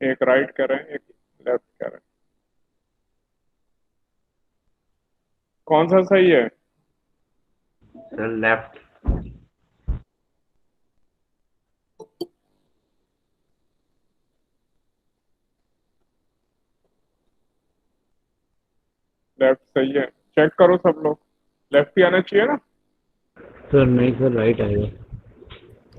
एक राइट कह रहे हैं, एक लेफ्ट कह रहे हैं। कौन सा सही है? Sir left. लेफ्ट सही है, चेक करो सब लोग। लेफ्ट ही आना चाहिए ना? सर नहीं सर, राइट आएगा।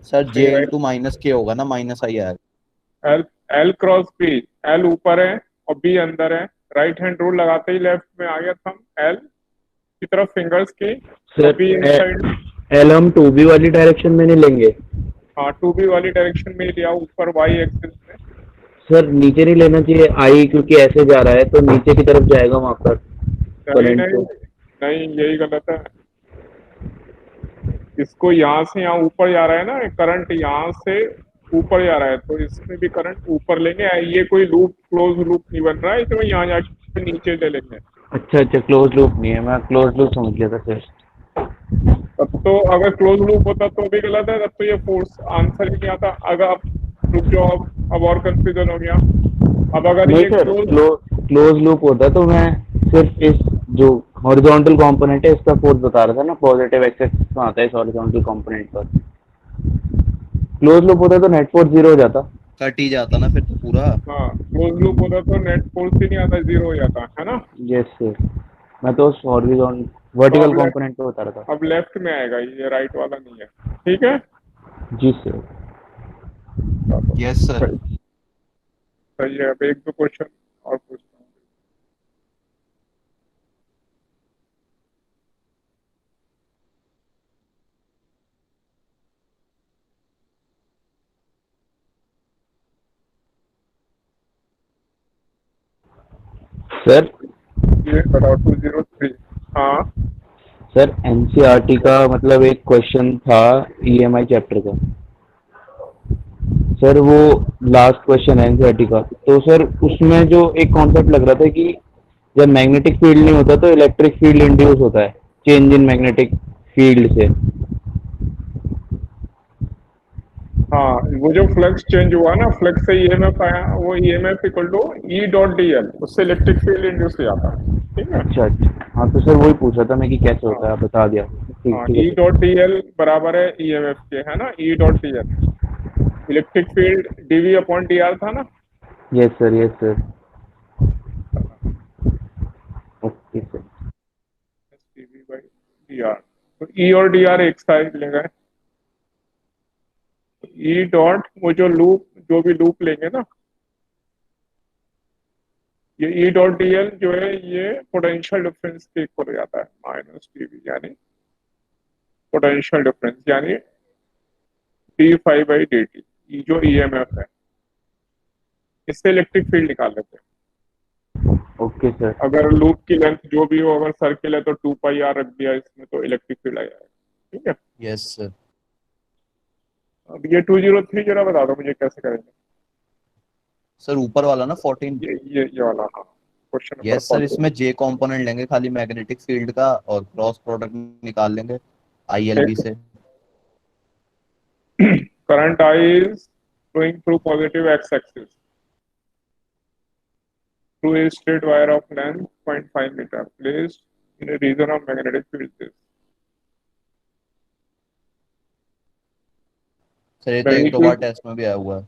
सर जे नहीं, राइट। इंटू माइनस के होगा ना, माइनस आई आएगा। L, L cross B. L ऊपर है और बी अंदर है। राइट हैंड रूल लगाते ही लेफ्ट में आ गया था, एल की तरफ फिंगर्स की, और सर बी इनसाइड। एल हम 2B वाली डायरेक्शन में नहीं लेंगे। हाँ, टू बी वाली डायरेक्शन में ही लिया, ऊपर वाई एक्सिस में। सर नीचे नहीं लेना चाहिए आई, क्योंकि ऐसे जा रहा है तो नीचे की तरफ जाएगा वहाँ पर नहीं करंट नहीं तो। नहीं, यही गलत है। इसको यहाँ से यहाँ ऊपर जा रहा है ना करंट, यहाँ से ऊपर जा रहा है, तो इसमें भी करंट ऊपर लेंगे। ये कोई लूप, क्लोज लूप नहीं बन रहा है, तो यहाँ जाके नीचे ले लेंगे। अच्छा अच्छा, क्लोज लूप नहीं है, मैं क्लोज लूप समझ लिया था सर। तब तो अगर क्लोज लूप होता तो भी गलत है, तब तो ये फोर्स आंसर ही नहीं आता। अगर आप रुक जाओ, अब और कंफ्यूजन हो गया। अब अगर नहीं ये सर, क्लोज, क्लोज लूप होता तो मैं सिर्फ इस जो हॉरिजॉन्टल कंपोनेंट है इसका फोर्स बता रहा था ना, पॉजिटिव एक्स एक्सिस में आता है इस हॉरिजॉन्टल कंपोनेंट पर। क्लोज लूप होता तो नेट फोर्स जीरो हो जाता। कट ही जाता ना फिर तो पूरा। हाँ क्लोज लूप होता तो नेट फोर्स ही नहीं आता, जीरो हो जाता है ना। यस सर, मैं तो उस हॉरिजॉन्टल तो वर्टिकल कंपोनेंट पे बता रहा था। अब लेफ्ट में आएगा, ये राइट वाला नहीं है। ठीक है, जी सर। चलो यस सर। सही। सही है। अब एक दो क्वेश्चन और पूछता हूँ। सर ये बताओ 203। हाँ। सर एनसीईआरटी का मतलब एक क्वेश्चन था ईएमआई चैप्टर का। सर वो लास्ट क्वेश्चन है एनसीईआरटी का, तो सर उसमें जो एक कॉन्सेप्ट लग रहा था कि जब मैग्नेटिक फील्ड नहीं होता तो इलेक्ट्रिक फील्ड इंड्यूस होता है चेंज इन मैग्नेटिक फील्ड से। हाँ, वो जो फ्लक्स चेंज हुआ ना, फ्लक्स से ईएमएफ आया, वो EMF equal to E dot D L, उससे इलेक्ट्रिक फील्ड इंड्यूस हो जाता है। ठीक है। अच्छा अच्छा, हाँ तो सर वही पूछा था मैं कि कैसे होता है, हाँ आप बता दिया। ठीक हाँ, ठीक है E sir. Dot D L बराबर है ईएमएफ के, है ना, E dot D L. Electric field DV upon D R था ना। Yes sir, yes sir. Okay sir. DV by D R, तो ई और डी आर एक साइड ले गए। ई डॉट, वो जो लूप, जो भी लूप लेंगे ना, ये ई डॉट डी एल जो है, ये पोटेंशियल डिफरेंस के इक्वल हो जाता है, माइनस डीवी, यानी पोटेंशियल डिफरेंस, यानी D five by D T. ये जो ईएमएफ है, इससे इलेक्ट्रिक फील्ड निकाल लेते हैं। Okay sir. अगर लूप की लेंथ जो भी हो, अगर सर्किल है तो 2 पाई आर रख दिया इसमें, तो इलेक्ट्रिक फील्ड आ जाएगा। ठीक है। Yes sir. अब ये 203 जरा बता दो मुझे कैसे करेंगे। सर ऊपर वाला ना 14। ये वाला, हाँ, क्वेश्चन नंबर यस सर, 14। इसमें जे कंपोनेंट लेंगे खाली मैग्नेटिक फील्ड का और क्रॉस प्रोडक्ट निकाल लेंगे आईएलबी एक से। Current I is flowing through positive x axis through a straight wire of length 0.5 meter placed in a region of magnetic field this। Sir ये the तो एक दो बार equi- टेस्ट में भी आया हुआ है।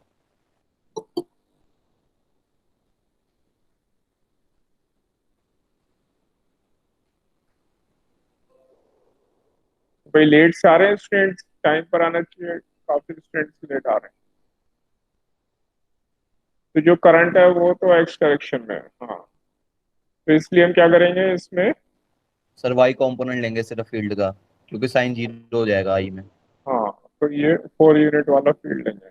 भाई लेट से आ रहे हैं स्टूडेंट्स, टाइम पर आना चाहिए, काफी स्टूडेंट्स लेट आ रहे हैं। तो जो करंट है वो तो एक्स डायरेक्शन में है। हाँ, तो इसलिए हम क्या करेंगे इसमें। सर वाई कंपोनेंट लेंगे सिर्फ फील्ड का, क्योंकि साइन जीरो हो जाएगा आई में। हाँ, तो ये 4 यूनिट वाला फील्ड लेंगे।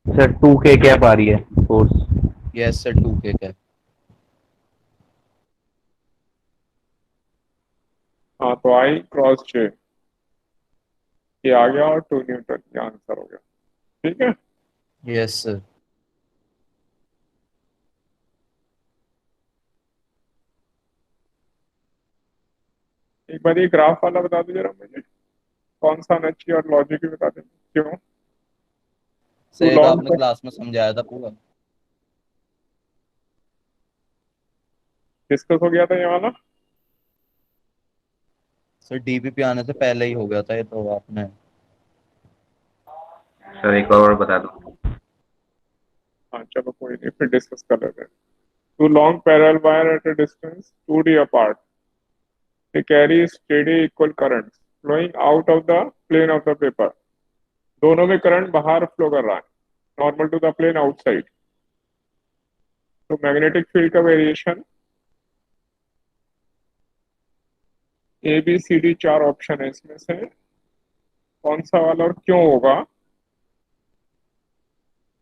सर 2K कैप आ रही है फोर्स। यस सर 2K का। हाँ, तो आई क्रॉस जे, ये आ गया, और 2 न्यूटन, ये आंसर हो गया। ठीक है। Yes sir. एक बार ये ग्राफ वाला बता दो जरा मुझे, कौन सा आना चाहिए, और लॉजिक भी बता दें क्यों। सर टू ये तो आपने लॉन्ग क्लास में समझाया था पूरा। डिस्कस हो गया था ये वाला। सर डीपीपी आने से पहले ही हो गया था ये तो आपने। सर एक और बता दो। हाँ चलो कोई नहीं, फिर डिस्कस कर लेते हैं। Two long parallel wire at a distance 2d apart, they carry steady equal currents flowing out of the plane of the paper। दोनों में करंट बाहर फ्लो कर रहा है, normal to the plane outside. तो मैग्नेटिक फील्ड का variation A B C D चार option है, इसमें से कौन सा वाला और क्यों होगा।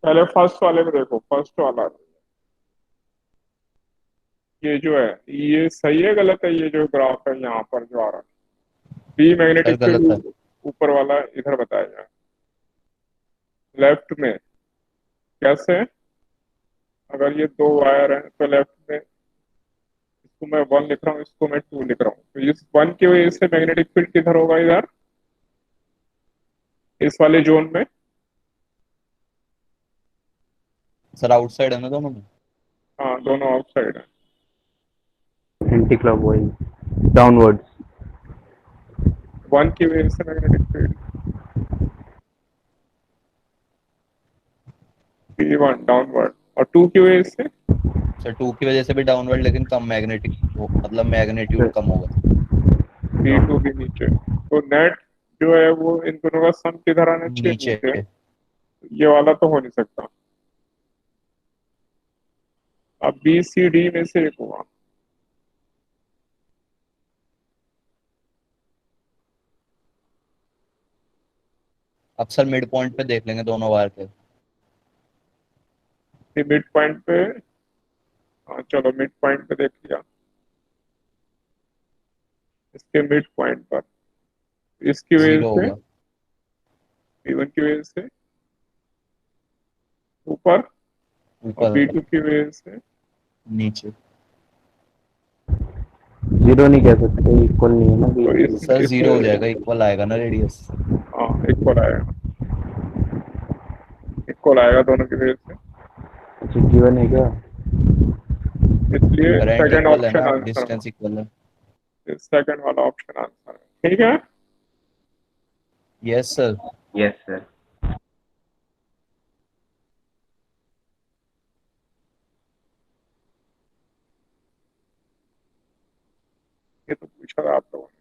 पहले फर्स्ट वाले में देखो, फर्स्ट वाला ये जो है ये सही है गलत है, ये जो ग्राफ है यहाँ पर जो आ रहा है बी सर मैग्नेटिक गलत है। फील्ड ऊपर वाला इधर बताया जाए लेफ्ट में। कैसे, अगर ये दो वायर हैं तो लेफ्ट में इसको मैं वन लिख रहा हूँ, इसको मैं टू लिख रहा हूँ, तो इस वन की वजह से मैग्नेटिक फील्ड किधर होगा, इधर इस वाले जोन में। सर आउटसाइड है ना दोनों में। हाँ दोनों आउटसाइड है। Anti clockwise downwards. वन की वजह से magnetic field P one downward, और टू की वजह से सर टू की वजह से भी डाउनवर्ड लेकिन कम मैग्नेटिक मतलब मैग्नीट्यूड कम होगा। पी टू भी नीचे। तो नेट जो है वो इन दोनों का सम किधर आना चाहिए, नीचे। नीचे। ये वाला तो हो नहीं सकता। अब बी सी डी में से एक होगा। अब सर मिड पॉइंट पे देख लेंगे दोनों वायर के। मिड पॉइंट पे, हाँ चलो मिड पॉइंट पे देख लिया, इसके मिड पॉइंट पर इसकी वजह जीरो से होगा। बी वन की वजह से ऊपर, और ऊपर बी होगा। टू की वजह से नीचे। जीरो नहीं कह सकते, इक्वल नहीं है ना तो बीच इस में। सर इस जीरो हो जाएगा, इक्वल आएगा ना रेडियस। हाँ इक्वल आएगा, इक्वल आएगा दोनों की वजह से, अच्छा गिवन है क्या? इसलिए करंट सेकंड इक्वल है ऑप्शन ना, आंसर डिस्टेंस इक्वल है। है, सेकंड वाला ऑप्शन आंसर है, ठीक है। Yes sir. Yes sir. ये तो पूछा था आप लोगों ने।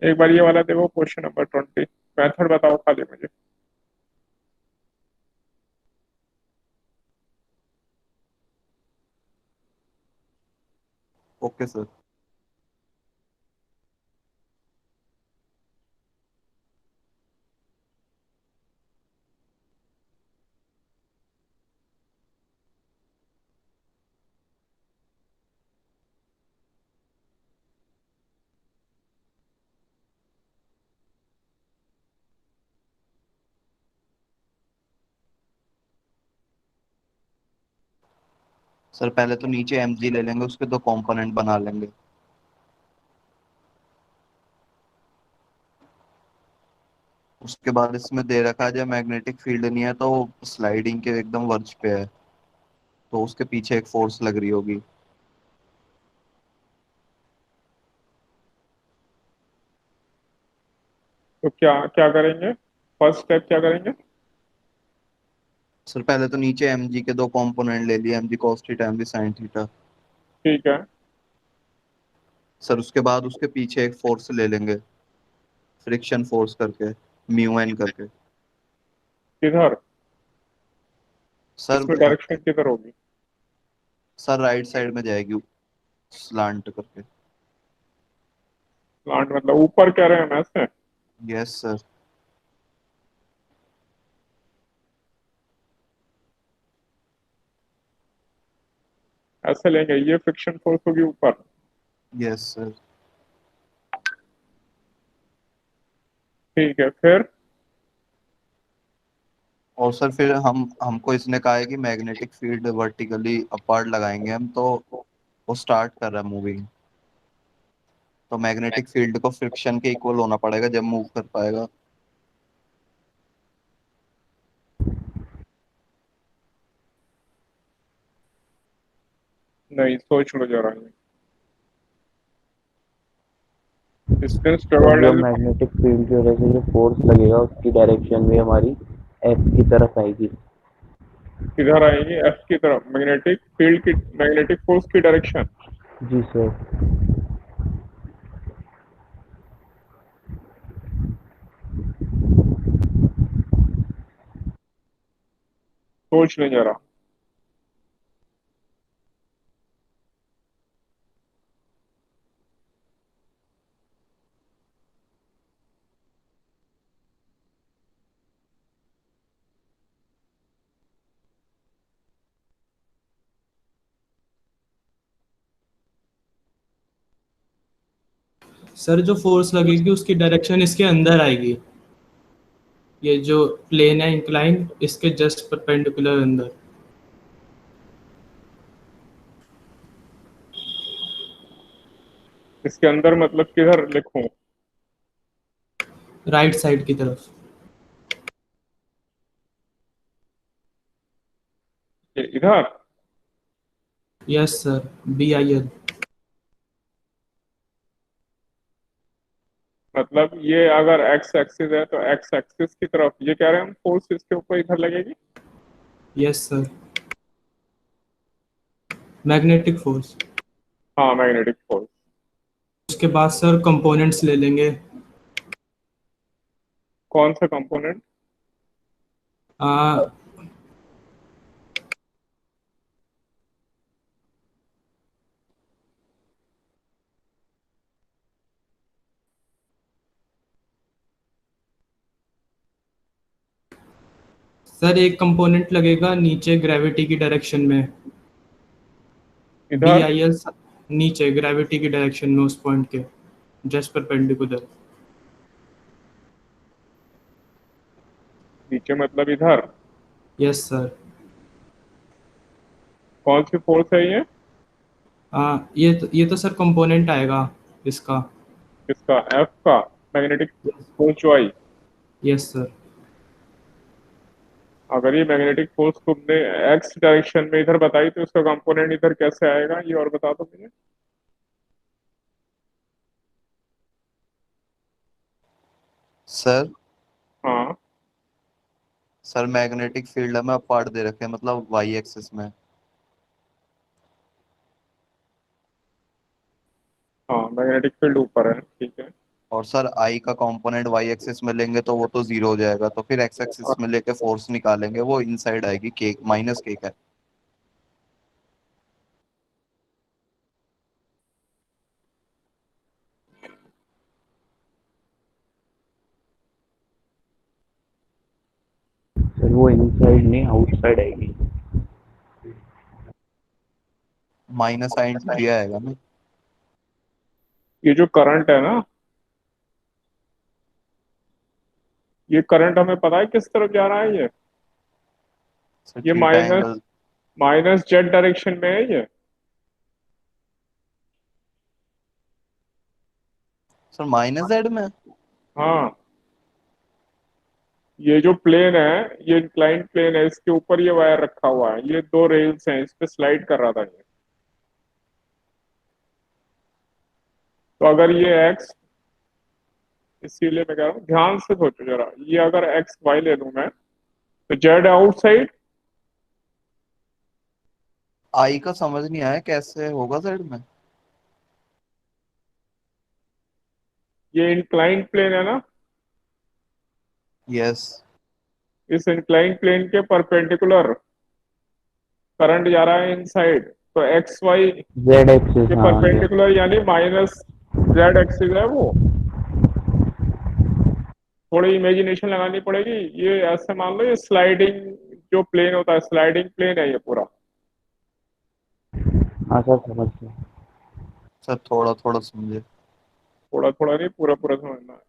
एक बार ये वाला देखो, क्वेश्चन नंबर 20, मेथड बताओ खाली मुझे। Okay sir. सर पहले तो नीचे एमजी ले लेंगे, उसके दो कंपोनेंट बना लेंगे। उसके बाद इसमें दे रखा है जब मैग्नेटिक फील्ड नहीं है तो स्लाइडिंग के एकदम वर्ज पे है, तो उसके पीछे एक फोर्स लग रही होगी। तो क्या क्या करेंगे, फर्स्ट स्टेप क्या करेंगे। सर पहले तो नीचे एमजी के दो कंपोनेंट ले लिए, MG cos theta MG sin theta. ठीक है। सर उसके बाद उसके पीछे एक फोर्स ले लेंगे, फ्रिक्शन फोर्स करके, म्यू एन करके। किधर, सर इसमें डायरेक्शन किधर होगी। सर राइट साइड में जाएगी, स्लांट करके। प्लांट मतलब ऊपर कह रहे हैं हम ऐसे। Yes sir. ऐसे लेंगे, ये फ्रिक्शन फोर्स होगी ऊपर। Yes sir. ठीक है, फिर और सर फिर हमको इसने कहा है कि मैग्नेटिक फील्ड वर्टिकली अपार्ट लगाएंगे हम, तो वो स्टार्ट कर रहा है मूविंग। तो मैग्नेटिक फील्ड को फ्रिक्शन के इक्वल होना पड़ेगा जब मूव कर पाएगा। नहीं, सोच लो जरा। डिस्टेंस ट्रेवल्ड जो एज मैग्नेटिक फील्ड की वजह से जो फोर्स लगेगा उसकी डायरेक्शन भी हमारी एफ की तरफ आएगी। किधर आएगी? एफ की तरफ। मैग्नेटिक फील्ड की, मैग्नेटिक फोर्स की डायरेक्शन। जी सर। सोच लें जरा। सर जो फोर्स लगेगी उसकी डायरेक्शन इसके अंदर आएगी। ये जो प्लेन है इंक्लाइन, इसके जस्ट परपेंडिकुलर अंदर। इसके अंदर मतलब किधर लिखूं? राइट साइड की तरफ। ये इधर? Yes sir, BIL। मतलब ये अगर एक्स एक्सिस है तो एक्स एक्सिस की तरफ, ये कह रहे हैं हम, फोर्स इसके ऊपर इधर लगेगी। Yes sir, magnetic force. हाँ, मैग्नेटिक फोर्स। उसके बाद सर कंपोनेंट्स ले लेंगे। कौन सा कंपोनेंट? आ, सर एक कंपोनेंट लगेगा नीचे ग्रेविटी की डायरेक्शन में। इधर? BIL नीचे ग्रेविटी की डायरेक्शन में, उस पॉइंट के जस्ट परपेंडिकुलर। नीचे मतलब इधर? Yes sir. कौन सी फोर्स है ये? ये तो सर कंपोनेंट आएगा इसका। किसका? एफ का? मैग्नेटिक फोर्स जो आई। Yes sir. अगर ये मैग्नेटिक फोर्स तुमने एक्स डायरेक्शन में इधर बताई तो उसका कंपोनेंट इधर कैसे आएगा, ये और बता दो मुझे। सर हाँ। सर मैग्नेटिक फील्ड हमें अपार्ट दे रखे हैं, मतलब वाई एक्सिस में। हाँ, मैग्नेटिक फील्ड ऊपर है, ठीक है। और सर आई का कंपोनेंट वाई एक्सिस में लेंगे तो वो तो जीरो हो जाएगा, तो फिर एक्स एक्सिस में लेके फोर्स निकालेंगे, वो इनसाइड आएगी, के माइनस के का। सर वो इनसाइड नहीं आउटसाइड आएगी। माइनस साइन दिया आएगा ना। ये जो करंट है ना, ये करंट हमें पता है किस तरफ जा रहा है ये? सर ये theta minus angle. Minus Z direction में है ये। सर माइनस जेड में। हाँ, ये जो प्लेन है, ये इंक्लाइंड प्लेन है, इसके ऊपर ये वायर रखा हुआ है, ये दो रेल्स हैं, इस पे स्लाइड कर रहा था ये। तो अगर ये एक्स, इसीलिए मैं कह रहा हूँ ध्यान से सोचो जरा, ये अगर एक्स वाई ले लूं मैं, तो जेड आउटसाइड। आई का समझ नहीं आया कैसे होगा जेड में। ये इंक्लाइंड प्लेन है ना, यस। इस इंक्लाइंड प्लेन के परपेंडिकुलर करंट जा रहा है इनसाइड, तो एक्स वाई जेड एक्सिस, के हाँ yes। परपेंडिकुलर यानी माइनस जेड एक्सिस है वो। थोड़ी इमेजिनेशन लगानी पड़ेगी। ये ऐसे मान लो, ये स्लाइडिंग जो प्लेन होता है, स्लाइडिंग प्लेन है ये पूरा। हाँ सर समझ गया। सर थोड़ा थोड़ा समझे। थोड़ा थोड़ा नहीं, पूरा पूरा समझना है।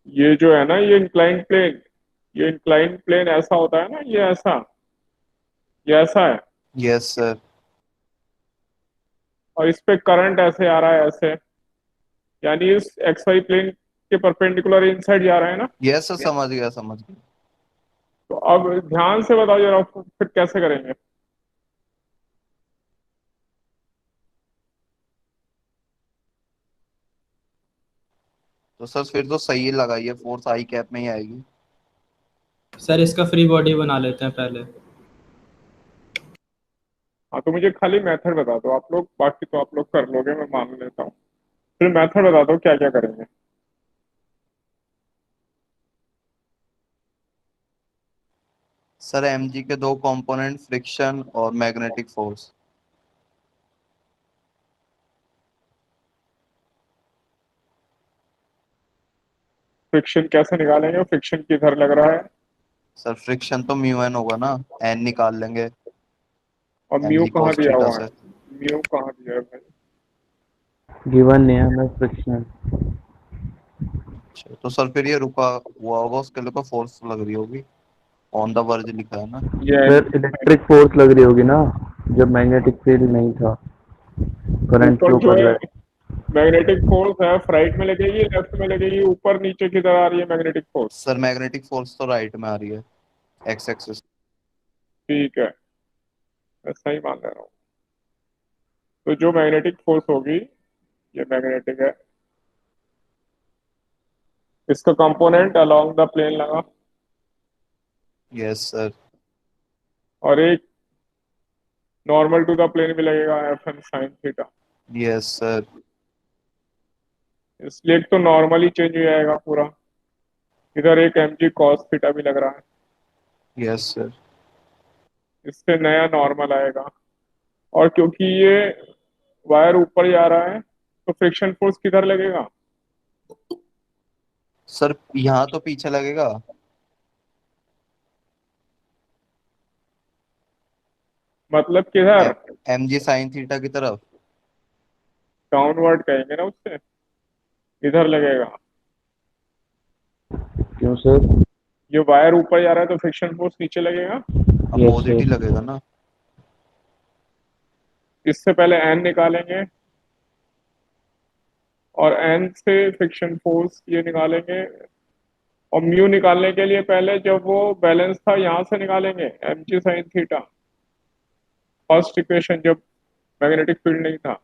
ये जो है ना, ये इंक्लाइंड प्लेन, ये इंक्लाइन प्लेन ऐसा होता है ना, ये ऐसा है, यस सर। और इस पे करंट ऐसे आ रहा है ऐसे, यानी इस एक्स वाई प्लेन के परपेंडिकुलर इनसाइड जा रहा है ना। यस सर, समझ गया समझ गया। तो अब ध्यान से बताओ जरा, फिर कैसे करेंगे? तो सर फिर तो सही लगाइए, फोर्स आई कैप में ही आएगी। सर इसका फ्री बॉडी बना लेते हैं पहले। हाँ, तो मुझे खाली मेथड बता दो आप लोग, बाकी तो आप लोग कर लोगे, मैं मान लेता हूँ। फिर मेथड बता दो क्या क्या करेंगे। सर एमजी के दो कंपोनेंट, फ्रिक्शन और मैग्नेटिक फोर्स। फ्रिक्शन कैसे निकालेंगे? फ्रिक्शन किधर लग रहा है? सर फ्रिक्शन तो म्यू एन होगा ना, एन निकाल लेंगे और म्यू एमजी कहाँ कोस दिया थीटा हुआ है? से। म्यू कहाँ दिया है भाई? गिवन नहीं है हमें फ्रिक्शनल। अच्छा, तो सर फिर ये रुका हुआ होगा, उसके लिए को फोर्स लग रही होगी, ऑन द वर्ज लिखा है ना। ये फिर इलेक्ट्रिक फोर्स लग रही होगी ना, जब मैग्नेटिक फील्ड नहीं था, करंट ऊपर फ्लो जो कर है रहा है। मैग्नेटिक फोर्स है, राइट में लगेगी लेफ्ट में लगेगी, ऊपर नीचे किधर आ रही है magnetic force? Sir magnetic force तो राइट में आ रही है, एक्स एक्सिस। ठीक है, मैं सही मान ले रहा हूँ। तो जो मैग्नेटिक फोर्स होगी, ये मैग्नेटिक है, इसका कंपोनेंट अलोंग द प्लेन लगा, यस सर। और एक नॉर्मल टू द प्लेन भी लगेगा, F N sine theta. Yes sir. इसलिए एक तो नॉर्मली चेंज हो जाएगा पूरा, इधर एक एम जी कॉस थीटा भी लग रहा है, यस सर। इससे नया नॉर्मल आएगा। और क्योंकि ये वायर ऊपर जा रहा है, तो फ्रिक्शन फोर्स किधर लगेगा? सर यहाँ तो पीछे लगेगा। मतलब किधर? एम जी साइन थीटा की तरफ। डाउनवर्ड कहेंगे ना उससे, इधर लगेगा। क्यों सर? ये वायर ऊपर जा रहा है तो फ्रिक्शन फोर्स नीचे लगेगा। यस अपोजिट ही सर। लगेगा ना। इससे पहले एन निकालेंगे, और एन से फ्रिक्शन फोर्स ये निकालेंगे, और म्यू निकालने के लिए पहले जब वो बैलेंस था यहाँ से निकालेंगे M G sine theta, first equation जब मैग्नेटिक फील्ड नहीं था।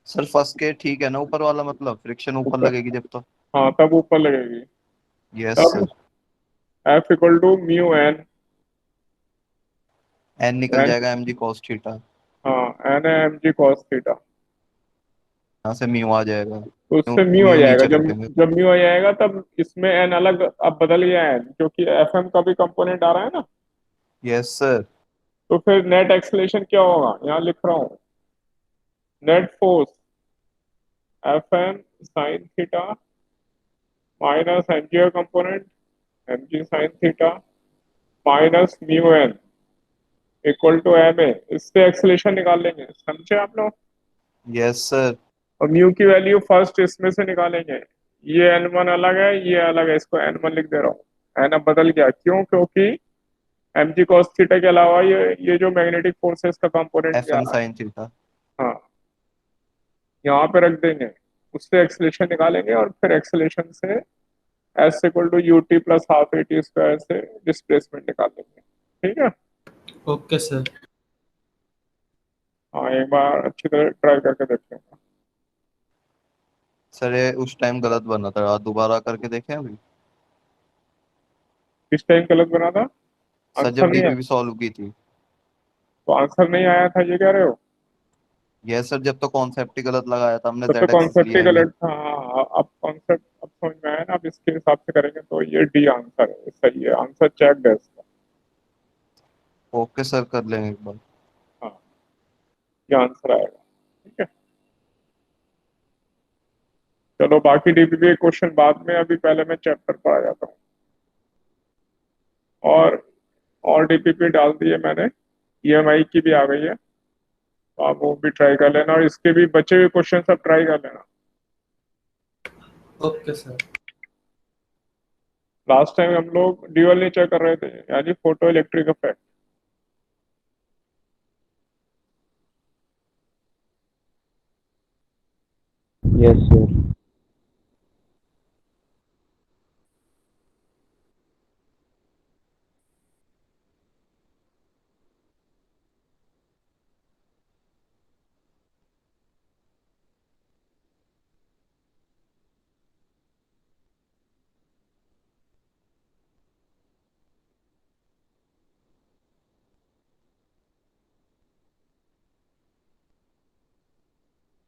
सर फर्स्ट के ठीक है ना, ऊपर वाला मतलब फ्रिक्शन ऊपर ऊपर, लगेगी जब तो। हाँ तब ऊपर लगेगी। यस तब sir. F equal to mu N, N निकल एन, जाएगा एम जी कॉस थीटा। हाँ एन है एम जी कॉस थीटा। यहाँ से म्यू आ जाएगा। तो म्यू उससे म्यू आ म्यू जाएगा, नीचे कर जब देंगे। जब म्यू आ जाएगा तब इसमें एन अलग अब बदल गया है, क्योंकि एफ एम का भी कंपोनेंट आ रहा है ना। Yes sir. तो फिर नेट एक्सलेशन क्या होगा, यहाँ लिख रहा हूँ, net force F M sine theta minus M G का component M G sine theta minus mu N equal to M A. इससे एक्सलेशन निकाल लेंगे, समझे आप लोग? Yes sir. और म्यू की वैल्यू फर्स्ट इसमें से निकालेंगे। ये एन वन अलग है, ये अलग है, इसको एन वन लिख दे रहा हूँ। एन अब बदल गया, क्यों? क्योंकि एम जी कॉस थीटा के अलावा ये जो मैग्नेटिक फोर्स है इसका कंपोनेंट भी एफ आ एन रहा है। Sine theta. हाँ, यहाँ पे रख देंगे, उससे एक्सलेशन निकालेंगे, और फिर एक्सलेशन से S equal to U T plus half A T square से डिस्प्लेसमेंट निकाल देंगे। ठीक है, ओके सर। हाँ एक बार अच्छी तरह ट्राई करके देखते हैं। सर ये उस टाइम गलत बना था, आप दोबारा करके देखें अभी। किस टाइम गलत बना था? सर आंसर जब नहीं आया? डीपीपी सॉल्व की थी। तो आंसर नहीं आया था ये कह रहे हो? यस सर, जब तो कॉन्सेप्ट ही गलत लगाया था हमने, तब तो जेड एक्सिस कॉन्सेप्ट ही लिया ही नहीं। गलत था। हाँ, अब कॉन्सेप्ट अब समझ में आया ना, अब इसके हिसाब से करेंगे तो ये डी आंसर है, सही है आंसर, चेक है इसका। ओके सर, कर लेंगे एक बार। हाँ, ये आंसर आएगा। ठीक है, चलो बाकी डीपीपी क्वेश्चन बाद में, अभी पहले मैं चैप्टर पर आ जाता हूँ। और और डीपीपी डाल दिए मैंने, ईएमआई की भी आ गई है, तो आप वो भी ट्राई कर लेना, और इसके भी बचे हुए क्वेश्चन सब ट्राई कर लेना। Okay sir. लास्ट टाइम हम लोग ड्यूअल नेचर कर रहे थे, यानी photo electric effect. Yes sir.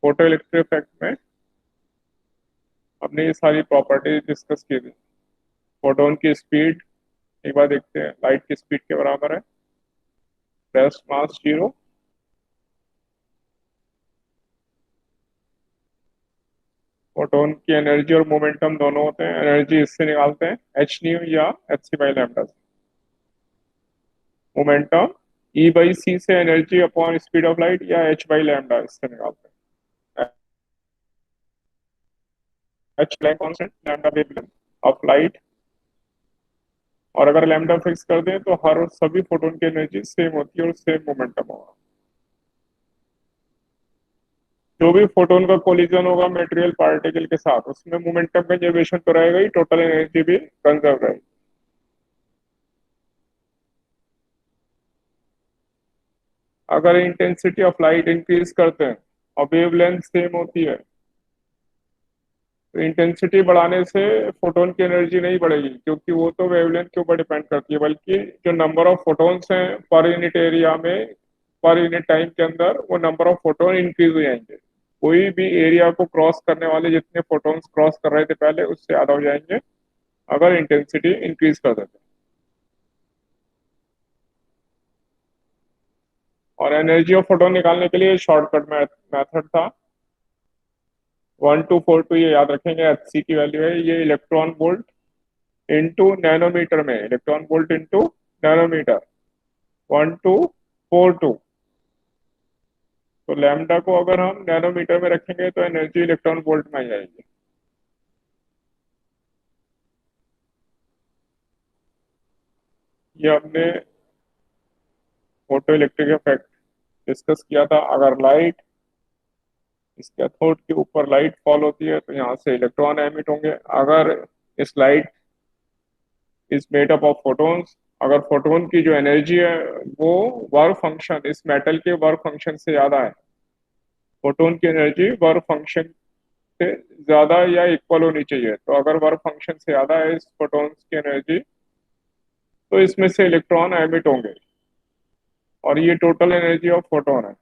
Photo electric effect में हमने ये सारी प्रॉपर्टी डिस्कस की थी। फोटोन की स्पीड एक बार देखते हैं, लाइट की स्पीड के बराबर है रेस्ट मास 0, फोटोन की एनर्जी और मोमेंटम दोनों होते हैं। एनर्जी इससे निकालते हैं एच न्यू या एच सी बाई लैम्डा से, मोमेंटम ई बाई सी से energy upon speed of light या एच बाई लैम्डा इससे निकालते हैं। H light constant, lambda wavelength of light, और अगर लैम्डा फिक्स कर दें तो हर सभी फोटोन की एनर्जी सेम होती है और सेम मोमेंटम होगा। जो भी फोटोन का कोलिजन होगा मटेरियल पार्टिकल के साथ, उसमें मोमेंटम कंजर्वेशन तो रहेगा ही, टोटल एनर्जी भी कंजर्व रहेगी। अगर इंटेंसिटी ऑफ लाइट इंक्रीज करते हैं और वेवलेंथ सेम होती है, तो इंटेंसिटी बढ़ाने से फोटोन की एनर्जी नहीं बढ़ेगी, क्योंकि वो तो वेवलेंथ के ऊपर डिपेंड करती है, बल्कि जो नंबर ऑफ फोटोन्स हैं पर यूनिट एरिया में, पर यूनिट टाइम के अंदर, वो नंबर ऑफ फोटोन इंक्रीज हो जाएंगे। कोई भी एरिया को क्रॉस करने वाले जितने फोटोन्स क्रॉस कर रहे थे पहले, उससे ज्यादा हो जाएंगे अगर इंटेंसिटी इंक्रीज कर देते हैं। और एनर्जी ऑफ फोटोन निकालने के लिए शॉर्टकट मेथड था 1242, ये याद रखेंगे। एच सी की वैल्यू है ये इलेक्ट्रॉन वोल्ट इंटू नैनोमीटर में, इलेक्ट्रॉन वोल्ट इंटू नैनोमीटर 1242। तो लैम्डा को अगर हम नैनोमीटर में रखेंगे तो एनर्जी इलेक्ट्रॉन वोल्ट में आ जाएगी। ये हमने फोटो इलेक्ट्रिक इफेक्ट डिस्कस किया था। अगर लाइट, इस कैथोड के ऊपर लाइट फॉल होती है तो यहाँ से इलेक्ट्रॉन एमिट होंगे। अगर इस light is made up of photons, अगर फोटोन की जो एनर्जी है वो वर्क फंक्शन, इस मेटल के वर्क फंक्शन से ज्यादा है, फोटोन की एनर्जी वर्क फंक्शन से ज्यादा या इक्वल होनी चाहिए। तो अगर वर्क फंक्शन से ज्यादा है इस फोटोन्स की एनर्जी, तो इसमें से इलेक्ट्रॉन एमिट होंगे, और ये टोटल एनर्जी ऑफ फोटोन है।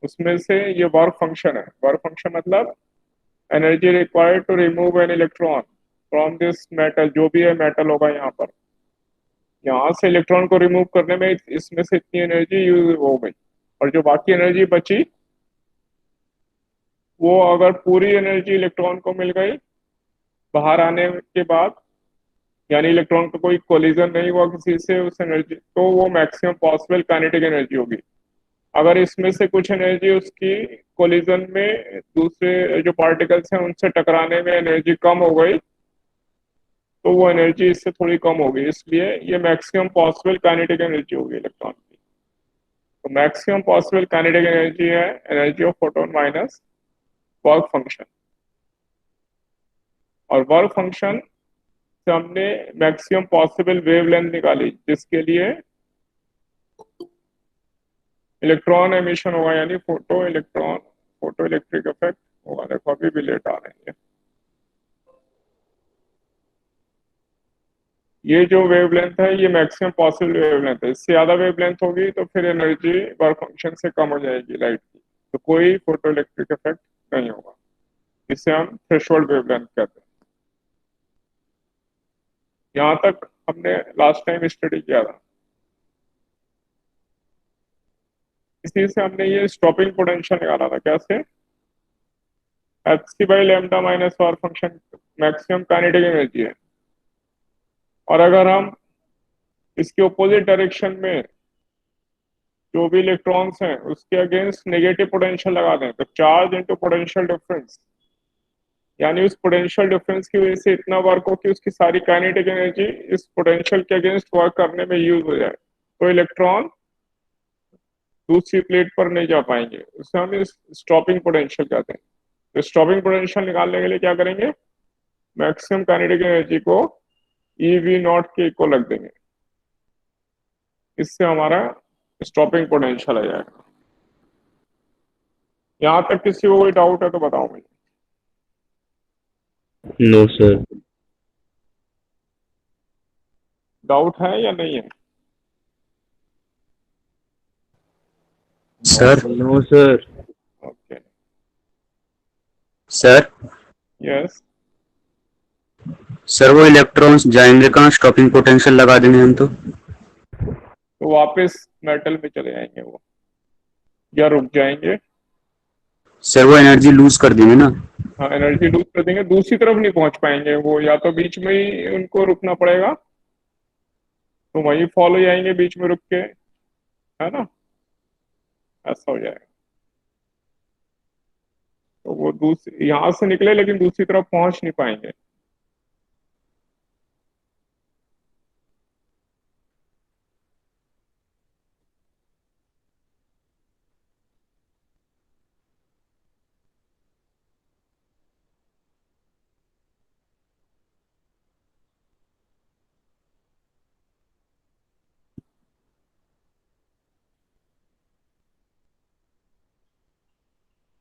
उसमें से ये वर्क फंक्शन है। वर्क फंक्शन मतलब energy required to remove an electron from this metal, जो भी है मेटल होगा यहाँ पर, यहाँ से इलेक्ट्रॉन को रिमूव करने में इसमें से इतनी एनर्जी यूज हो गई, और जो बाकी एनर्जी बची वो अगर पूरी एनर्जी इलेक्ट्रॉन को मिल गई बाहर आने के बाद, यानी इलेक्ट्रॉन का कोई कोलिजन नहीं हुआ किसी से उस एनर्जी, तो वो मैक्सिमम पॉसिबल काइनेटिक एनर्जी होगी। अगर इसमें से कुछ एनर्जी उसकी कोलिजन में दूसरे जो पार्टिकल्स हैं उनसे टकराने में एनर्जी कम हो गई, तो वो एनर्जी इससे थोड़ी कम होगी, इसलिए ये मैक्सिमम पॉसिबल काइनेटिक एनर्जी होगी इलेक्ट्रॉन की। तो मैक्सिमम पॉसिबल काइनेटिक एनर्जी है energy of photon minus work function. और वर्क फंक्शन से हमने मैक्सिमम पॉसिबल वेवलेंथ निकाली, जिसके लिए इलेक्ट्रॉन एमिशन होगा, यानी फोटो इलेक्ट्रिक इफेक्ट होगा। देखो अभी भी लेट आ रही है। ये जो वेवलेंथ है ये मैक्सिमम पॉसिबल वेवलेंथ है, इससे ज्यादा वेवलेंथ होगी तो फिर एनर्जी वर्क फंक्शन से कम हो जाएगी लाइट की, तो कोई फोटो इलेक्ट्रिक इफेक्ट नहीं होगा। इसे हम थ्रेशोल्ड वेवलेंथ कहते हैं। यहाँ तक हमने लास्ट टाइम स्टडी किया था। इसी से हमने ये स्टॉपिंग पोटेंशियल निकाला था, कैसे? H C by lambda minus work function maximum kinetic energy है, और अगर हम इसके अपोजिट डायरेक्शन में जो भी इलेक्ट्रॉन्स हैं उसके अगेंस्ट नेगेटिव पोटेंशियल लगा दें, तो चार्ज इनटू पोटेंशियल डिफरेंस, यानी उस पोटेंशियल डिफरेंस की वजह से इतना वर्क हो कि उसकी सारी काइनेटिक एनर्जी इस पोटेंशियल के अगेंस्ट वर्क करने में यूज हो जाए, तो इलेक्ट्रॉन दूसरी प्लेट पर नहीं जा पाएंगे। उसे हम इस स्टॉपिंग पोटेंशियल कहते हैं। तो स्टॉपिंग पोटेंशियल निकालने के लिए क्या करेंगे, मैक्सिमम काइनेटिक एनर्जी को EV0 के इक्वल रख देंगे, इससे हमारा स्टॉपिंग पोटेंशियल आ जाएगा। यहां तक किसी को कोई डाउट है तो बताओ मुझे। No sir. डाउट है या नहीं है? Sir no sir. Okay, sir yes. Sir वो इलेक्ट्रॉन्स जाएंगे कहाँ? स्टॉपिंग पोटेंशियल लगा देंगे हम तो वापस मेटल में चले जाएंगे वो, या रुक जाएंगे। सर वो एनर्जी लूज कर देंगे ना। हाँ, एनर्जी लूज कर देंगे, दूसरी तरफ नहीं पहुंच पाएंगे वो, या तो बीच में ही उनको रुकना पड़ेगा, तो वहीं फॉल हो जाएंगे बीच में रुक के, है ना, ऐसा हो जाएगा। तो वो दूसरी यहां से निकले लेकिन दूसरी तरफ पहुंच नहीं पाएंगे।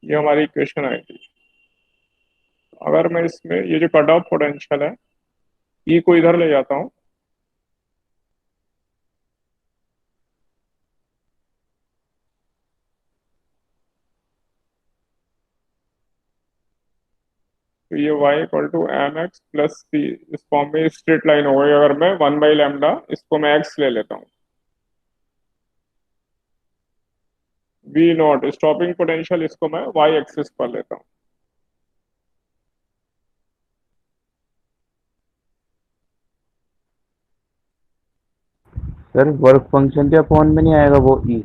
ये हमारी इक्वेशन आई थी। अगर मैं इसमें ये जो कट ऑफ पोटेंशियल है, ई को इधर ले जाता हूँ, तो ये y equal to M X plus C, इस फॉर्म में स्ट्रेट लाइन हो गई। अगर मैं 1/λ, इसको मैं x ले लेता हूँ, V0 स्टॉपिंग पोटेंशियल, इसको मैं y एक्सिस पर लेता हूँ। सर वर्क फंक्शन के अपॉन में नहीं आएगा वो ई?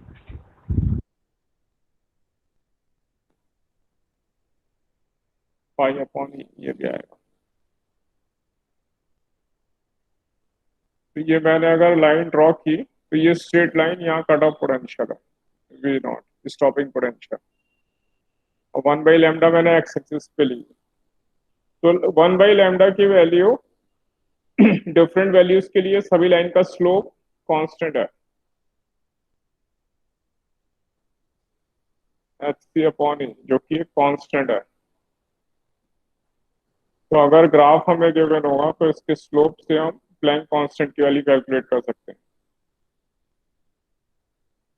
पाई अपॉन ये भी आएगा। तो ये मैंने अगर लाइन ड्रॉ की, तो ये स्ट्रेट लाइन यहाँ कट ऑफ पोटेंशियल है, V0 स्टॉपिंग पोटेंशियल, और 1/λ मैंने x एक्सिस पे ली। तो 1/λ की वैल्यू डिफरेंट वैल्यूज के लिए सभी लाइन का स्लोप कांस्टेंट है, HC अपॉन ई, जो कि कांस्टेंट है। तो अगर ग्राफ हमें गिवन होगा तो इसके स्लोप से हम प्लैंक कांस्टेंट की वैल्यू कैलकुलेट कर सकते हैं।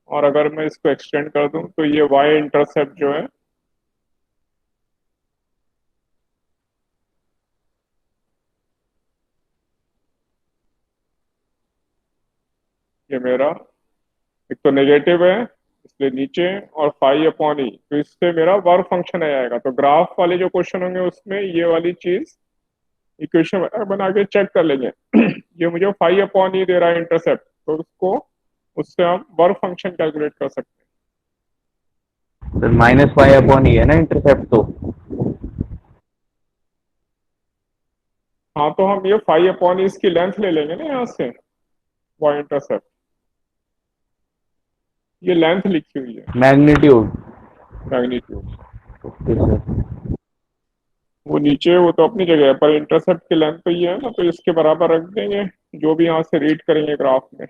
और अगर मैं इसको एक्सटेंड कर दूं तो ये y इंटरसेप्ट जो है, ये मेरा एक तो नेगेटिव है इसलिए नीचे, और फाई अपॉन ई, तो इससे मेरा वर्क फंक्शन आ जाएगा। तो ग्राफ वाले जो क्वेश्चन होंगे उसमें ये वाली चीज इक्वेशन बना के चेक कर लेंगे। ये मुझे फाई अपॉन ई दे रहा है इंटरसेप्ट, तो उसको उससे हम वर्क फंक्शन कैलकुलेट कर सकते हैं। सर -5 अपॉन ई है ना इंटरसेप्ट तो? हाँ, तो हम ये फाई अपॉन ई इसकी लेंथ ले लेंगे ना यहाँ से, वाई इंटरसेप्ट, ये लेंथ लिखी हुई है, मैग्नीट्यूड। मैग्नीट्यूड। Okay sir. वो नीचे वो तो अपनी जगह है, पर इंटरसेप्ट की लेंथ तो ये है ना, तो इसके बराबर रख देंगे जो भी यहाँ से रीड करेंगे ग्राफ में।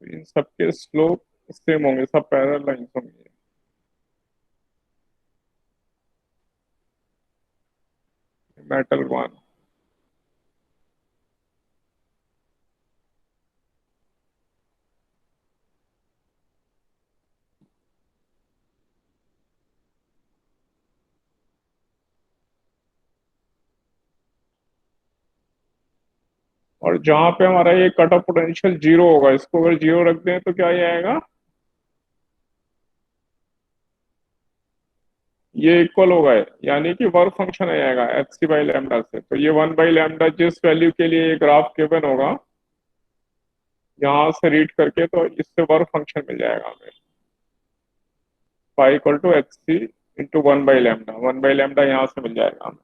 तो इन सबके स्लोप सेम होंगे, सब पैरेलल लाइंस होंगी। मेटल 1, और जहां पे हमारा ये कट ऑफ पोटेंशियल 0 होगा, इसको अगर 0 रख दें तो क्या ये आएगा, ये इक्वल होगा, यानी कि वर्क फंक्शन आ जाएगा HC/λ से। तो ये 1/λ जिस वैल्यू के लिए ये ग्राफ गिवन होगा, यहाँ से रीड करके तो इससे वर्क फंक्शन मिल जाएगा हमें। y equal to H C into 1/λ, 1/λ यहाँ से मिल जाएगा हमें।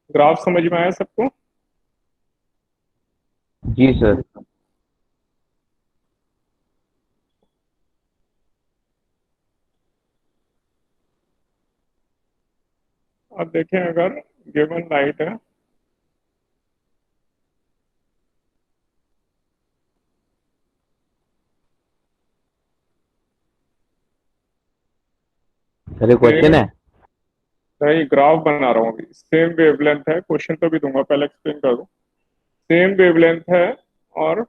ग्राफ समझ में आया सबको? जी सर। अब देखें, अगर गिवन लाइट है सर ये क्वेश्चन है? नहीं, ग्राफ बना रहा हूँ अभी। सेम वेवलेंथ है, क्वेश्चन तो भी दूंगा, पहले एक्सप्लेन कर दूं। सेम वेवलेंथ है और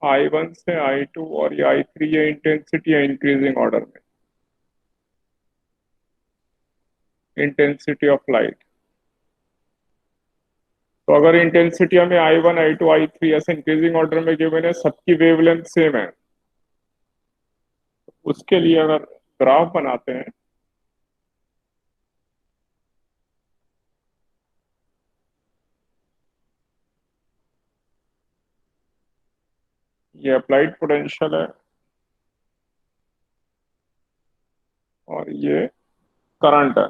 I1 से I2 और ये I3, ये इंटेंसिटी है इंक्रीजिंग ऑर्डर में, इंटेंसिटी ऑफ लाइट। तो अगर इंटेंसिटी हमें I1, I2, I3 ऐसे इंक्रीजिंग ऑर्डर में गिवन है, सबकी वेवलेंथ सेम है, उसके लिए अगर ग्राफ बनाते हैं, ये अप्लाइड पोटेंशियल है और ये करंट है।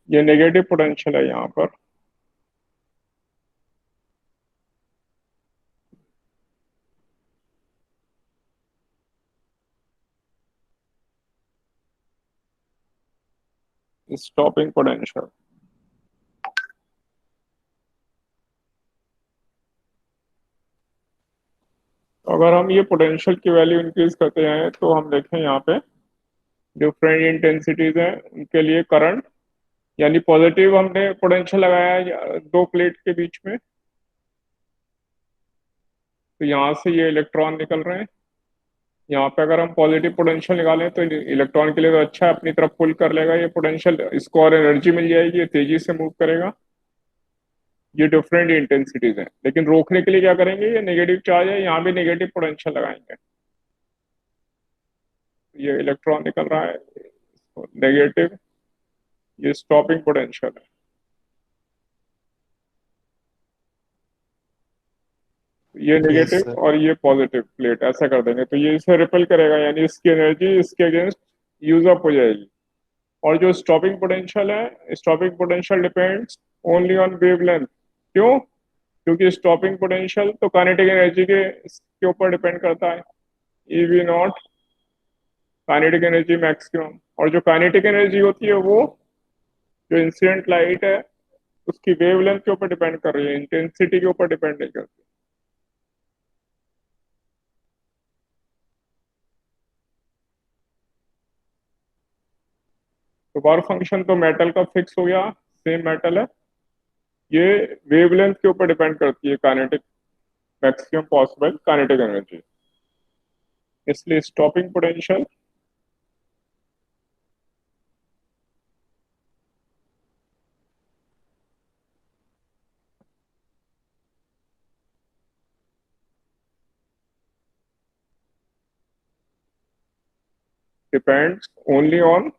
ये नेगेटिव पोटेंशियल है यहाँ पर, स्टॉपिंग पोटेंशियल। तो अगर हम ये पोटेंशियल की वैल्यू इंक्रीज करते हैं तो हम देखें यहाँ पे डिफरेंट इंटेंसिटीज हैं, उनके लिए करंट, यानी पॉजिटिव हमने पोटेंशियल लगाया है दो प्लेट के बीच में, तो यहाँ से ये इलेक्ट्रॉन निकल रहे हैं। यहाँ पे अगर हम पॉजिटिव पोटेंशियल निकालें तो इलेक्ट्रॉन के लिए तो अच्छा है, अपनी तरफ पुल कर लेगा ये पोटेंशियल, इसको और एनर्जी मिल जाएगी, ये तेजी से मूव करेगा। ये डिफरेंट इंटेंसिटीज हैं, लेकिन रोकने के लिए क्या करेंगे, ये नेगेटिव चार्ज है, यहाँ भी नेगेटिव पोटेंशियल लगाएंगे, ये इलेक्ट्रॉन निकल रहा है नेगेटिव, ये स्टॉपिंग पोटेंशियल है। ये यस नेगेटिव सर। और ये पॉजिटिव प्लेट ऐसा कर देंगे तो ये इसे रिपेल करेगा, यानी इसकी एनर्जी इसके अगेंस्ट यूज अप हो जाएगी। और जो स्टॉपिंग पोटेंशियल है, stopping potential depends only on wavelength. क्यों? क्योंकि स्टॉपिंग पोटेंशियल तो काइनेटिक एनर्जी के ऊपर डिपेंड करता है, EV not kinetic energy maximum. और जो काइनेटिक एनर्जी होती है वो जो इंसिडेंट लाइट है उसकी वेवलेंथ के ऊपर डिपेंड कर रही है, इंटेंसिटी के ऊपर डिपेंड नहीं करती। तो वर्क फंक्शन तो मेटल का फिक्स हो गया, सेम मेटल है, ये वेवलेंथ के ऊपर डिपेंड करती है kinetic maximum possible kinetic energy, इसलिए stopping potential depends only on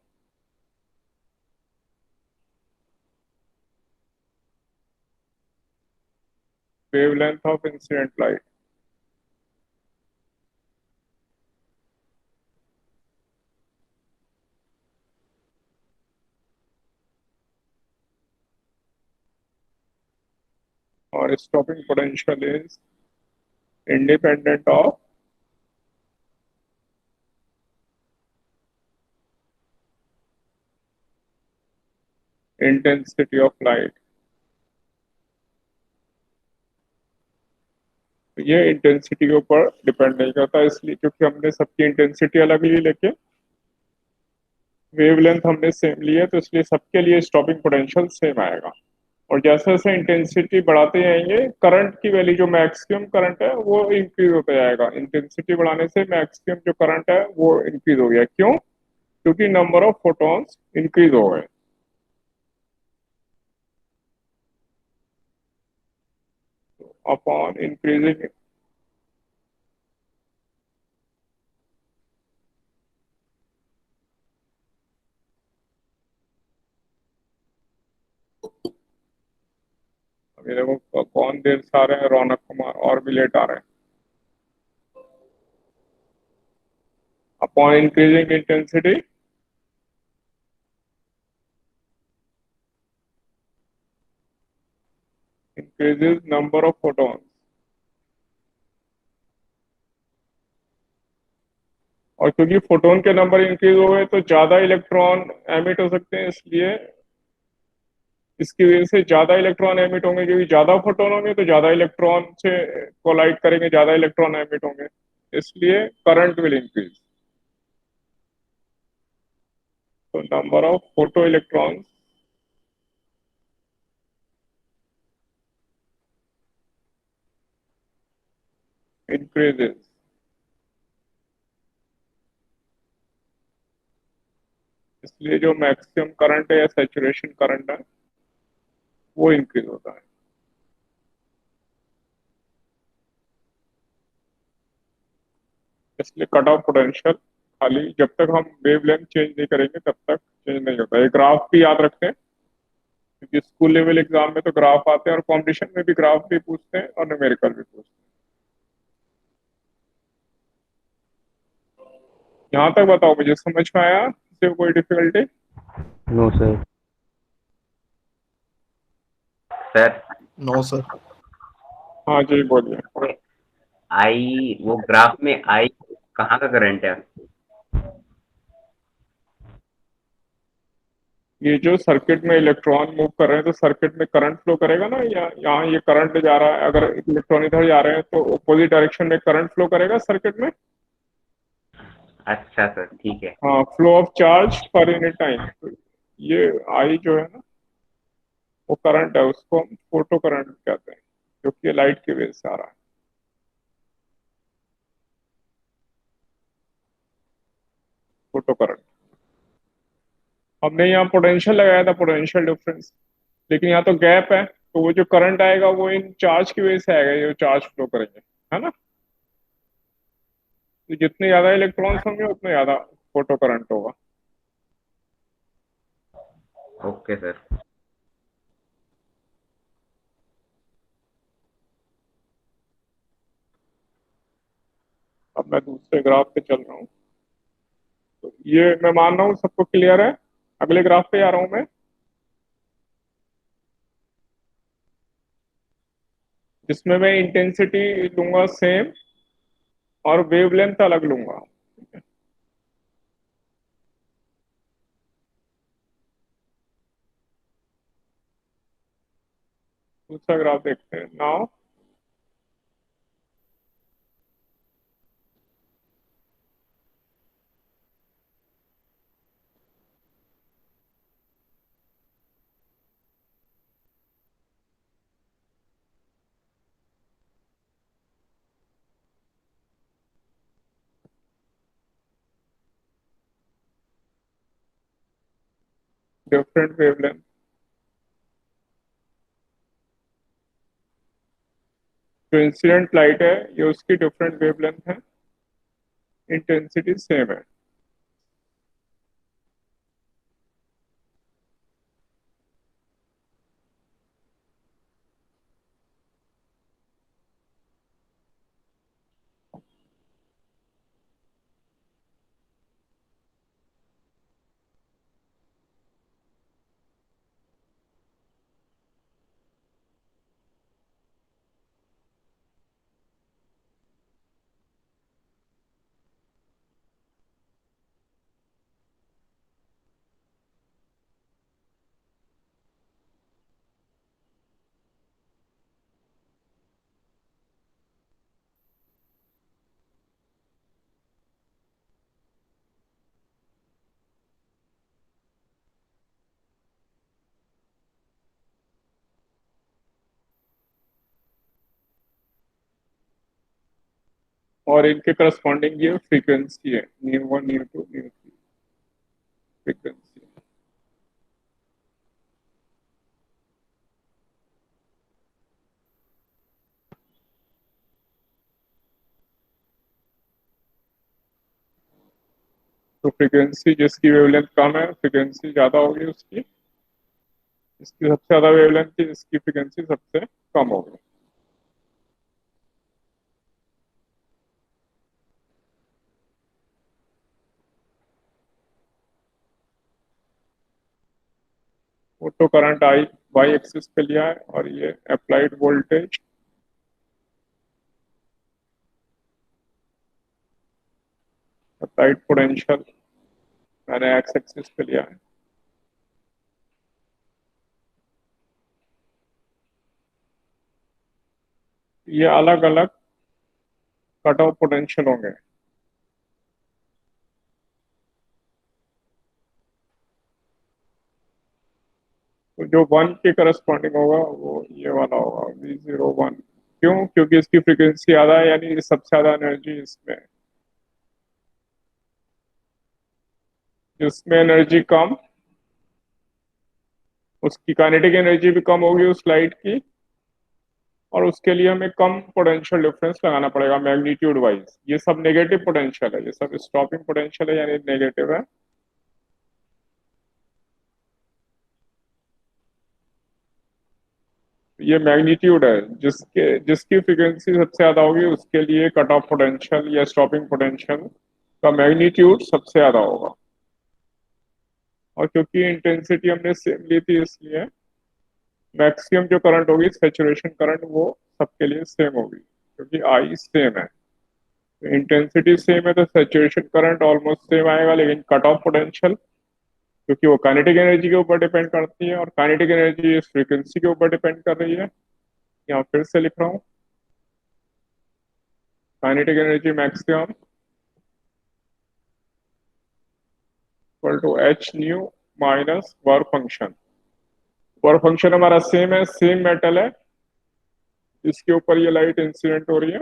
wavelength of incident light। और stopping potential is independent of intensity of light. ये इंटेंसिटी के ऊपर डिपेंड नहीं करता, इसलिए क्योंकि हमने सबकी इंटेंसिटी अलग ली, लेकिन वेवलेंथ हमने सेम ली है, तो इसलिए सबके लिए स्टॉपिंग पोटेंशियल सेम आएगा। और जैसे जैसे इंटेंसिटी बढ़ाते जाएंगे, करंट की वैल्यू, जो मैक्सिमम करंट है वो इंक्रीज होता जाएगा। इंटेंसिटी बढ़ाने से मैक्सिमम जो करंट है वो इंक्रीज हो गया। क्यों? क्योंकि नंबर ऑफ फोटॉन्स इंक्रीज हो गए। अपॉन इंक्रीजिंग अभी देखो कौन देर से आ रहे हैं, रौनक कुमार, और भी लेट आ रहे हैं। Upon increasing intensity increases number of photons। और क्योंकि फोटोन के नंबर इंक्रीज हो गए तो ज्यादा इलेक्ट्रॉन एमिट हो सकते हैं, इसलिए इसकी वजह से ज्यादा इलेक्ट्रॉन एमिट होंगे, क्योंकि ज्यादा फोटोन होंगे तो ज्यादा इलेक्ट्रॉन से कोलाइड करेंगे, ज्यादा इलेक्ट्रॉन एमिट होंगे, इसलिए करंट विल इंक्रीज। तो number of photo electrons increases. इसलिए जो मैक्सिमम करंट है या सैचुरेशन करंट है वो इंक्रीज होता है। इसलिए कट ऑफ पोटेंशियल खाली जब तक हम वेवलेंथ चेंज नहीं करेंगे तब तक चेंज नहीं होता। ये ग्राफ भी याद रखते हैं, क्योंकि स्कूल लेवल एग्जाम में तो ग्राफ आते हैं, और कंपटीशन में भी ग्राफ भी पूछते हैं और न्यूमेरिकल भी पूछते हैं। यहाँ तक बताओ, मुझे समझ में आया? इससे कोई difficulty? No sir. Sir no sir. हाँ जी बोलिए। आई, वो ग्राफ में आई कहाँ का करंट है? ये जो सर्किट में इलेक्ट्रॉन मूव कर रहे हैं तो सर्किट में करंट फ्लो करेगा ना, या यहाँ ये करंट जा रहा है, अगर इलेक्ट्रॉन इधर जा रहे हैं तो अपोजिट डायरेक्शन में करंट फ्लो करेगा सर्किट में। अच्छा सर, ठीक है। हाँ, flow of charge per unit time. ये आई जो है ना वो करंट है, उसको हम फोटो करंट कहते हैं, जो कि लाइट की वजह से आ रहा है। Photo current. हमने यहाँ पोटेंशियल लगाया था, पोटेंशियल डिफरेंस, लेकिन यहाँ तो गैप है, तो वो जो करंट आएगा वो इन चार्ज की वजह से आएगा, जो चार्ज फ्लो करेंगे, है ना। तो जितने ज्यादा इलेक्ट्रॉन्स होंगे उतने ज्यादा फोटो करंट होगा। Okay sir. अब मैं दूसरे ग्राफ पे चल रहा हूँ, तो ये मैं मान रहा हूँ सबको क्लियर है। अगले ग्राफ पे आ रहा हूँ मैं, जिसमें मैं इंटेंसिटी लूंगा सेम और वेवलेंथ अलग लूंगा। दूसरा ग्राफ देखते हैं नाउ। Different wavelength. जो इंसिडेंट लाइट है ये उसकी डिफरेंट वेवलेंथ है, इंटेंसिटी सेम है। और इनके करस्पॉन्डिंग ये फ्रीक्वेंसी है, न्यू 1 न्यू 2 न्यू 3 फ्रीक्वेंसी। तो फ्रीक्वेंसी जिसकी वेवलेंथ कम है फ्रीक्वेंसी ज़्यादा होगी उसकी, इसकी सबसे ज़्यादा वेवलेंथ थी, इसकी फ्रीक्वेंसी सबसे कम होगी। Photo current I Y axis पे लिया है और ये अप्लाइड वोल्टेज अप्लाइड पोटेंशियल मैंने एक्स एक्सिस पे लिया है। ये अलग अलग कट ऑफ पोटेंशियल होंगे। तो जो 1 के करस्पॉन्डिंग होगा वो ये वाला होगा V01। क्यों? क्योंकि इसकी फ्रीक्वेंसी ज़्यादा है, यानी सबसे ज़्यादा एनर्जी इसमें है। जिसमें एनर्जी कम उसकी काइनेटिक एनर्जी भी कम होगी उस लाइट की, और उसके लिए हमें कम पोटेंशियल डिफरेंस लगाना पड़ेगा मैग्नीट्यूड वाइज। ये सब नेगेटिव पोटेंशियल है, ये सब स्टॉपिंग पोटेंशियल है यानी नेगेटिव है। ये मैग्नीट्यूड है, जिसकी फ्रीक्वेंसी सबसे ज्यादा होगी उसके लिए कट ऑफ पोटेंशियल या स्टॉपिंग पोटेंशियल का मैग्नीट्यूड सबसे ज्यादा होगा। और क्योंकि इंटेंसिटी हमने सेम ली थी इसलिए मैक्सिमम जो करंट होगी सैचुरेशन करंट वो सबके लिए सेम होगी, क्योंकि आई सेम है। तो इंटेंसिटी सेम है तो सैचुरेशन करंट ऑलमोस्ट सेम आएगा, लेकिन कट ऑफ पोटेंशियल क्योंकि वो काइनेटिक एनर्जी के ऊपर डिपेंड करती है और काइनेटिक एनर्जी इस फ्रीक्वेंसी के ऊपर डिपेंड कर रही है। यहाँ फिर से लिख रहा हूँ, kinetic energy maximum equal to H nu minus work function. Work function हमारा सेम है, सेम मेटल है इसके ऊपर ये लाइट इंसिडेंट हो रही है।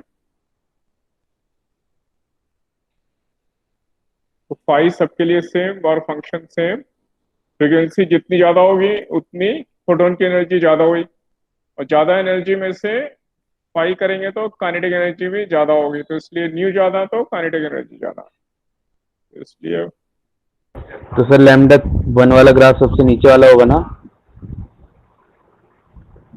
तो फाई सबके लिए same, work function same. Frequency जितनी ज्यादा होगी उतनी फोटोन की एनर्जी ज्यादा हुई, और ज्यादा एनर्जी में से फाई करेंगे तो काइनेटिक एनर्जी भी ज्यादा होगी, तो इसलिए न्यू ज्यादा तो काइनेटिक एनर्जी ज्यादा, इसलिए तो सर लैम्डा 1 वाला ग्राफ सबसे नीचे वाला होगा ना?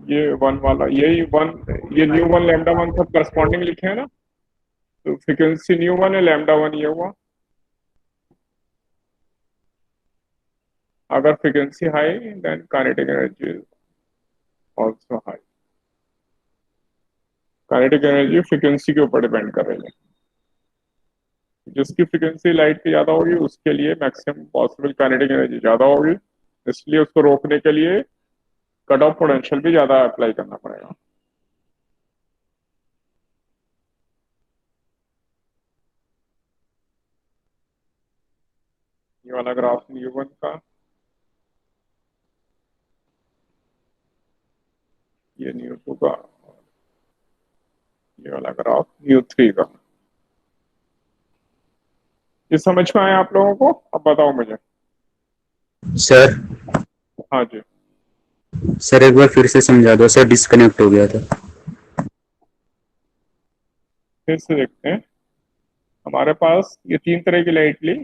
ये 1 वाला यही 1, ये न्यू 1 लैम्डा 1 सब करस्पॉन्डिंग लिखे हैं ना, तो फ्रीक्वेंसी न्यू 1 है लैम्डा 1 ये हुआ। अगर frequency high then kinetic energy is also high. Kinetic energy frequency के ऊपर डिपेंड कर रही है, जिसकी फ्रीक्वेंसी लाइट की ज्यादा होगी उसके लिए मैक्सिमम पॉसिबल काइनेटिक एनर्जी ज्यादा होगी, इसलिए उसको रोकने के लिए कट ऑफ पोटेंशियल भी ज्यादा अप्लाई करना पड़ेगा। ये वाला ग्राफ न्यू 1 का, ये न्यू 2 का, ये वाला ग्राफ न्यू 3 का। ये समझ में आया आप लोगों को? अब बताओ मुझे। सर हाँ जी, सर एक बार फिर से समझा दो सर, डिस्कनेक्ट हो गया था। फिर से देखते हैं। हमारे पास ये 3 तरह की लाइट ली,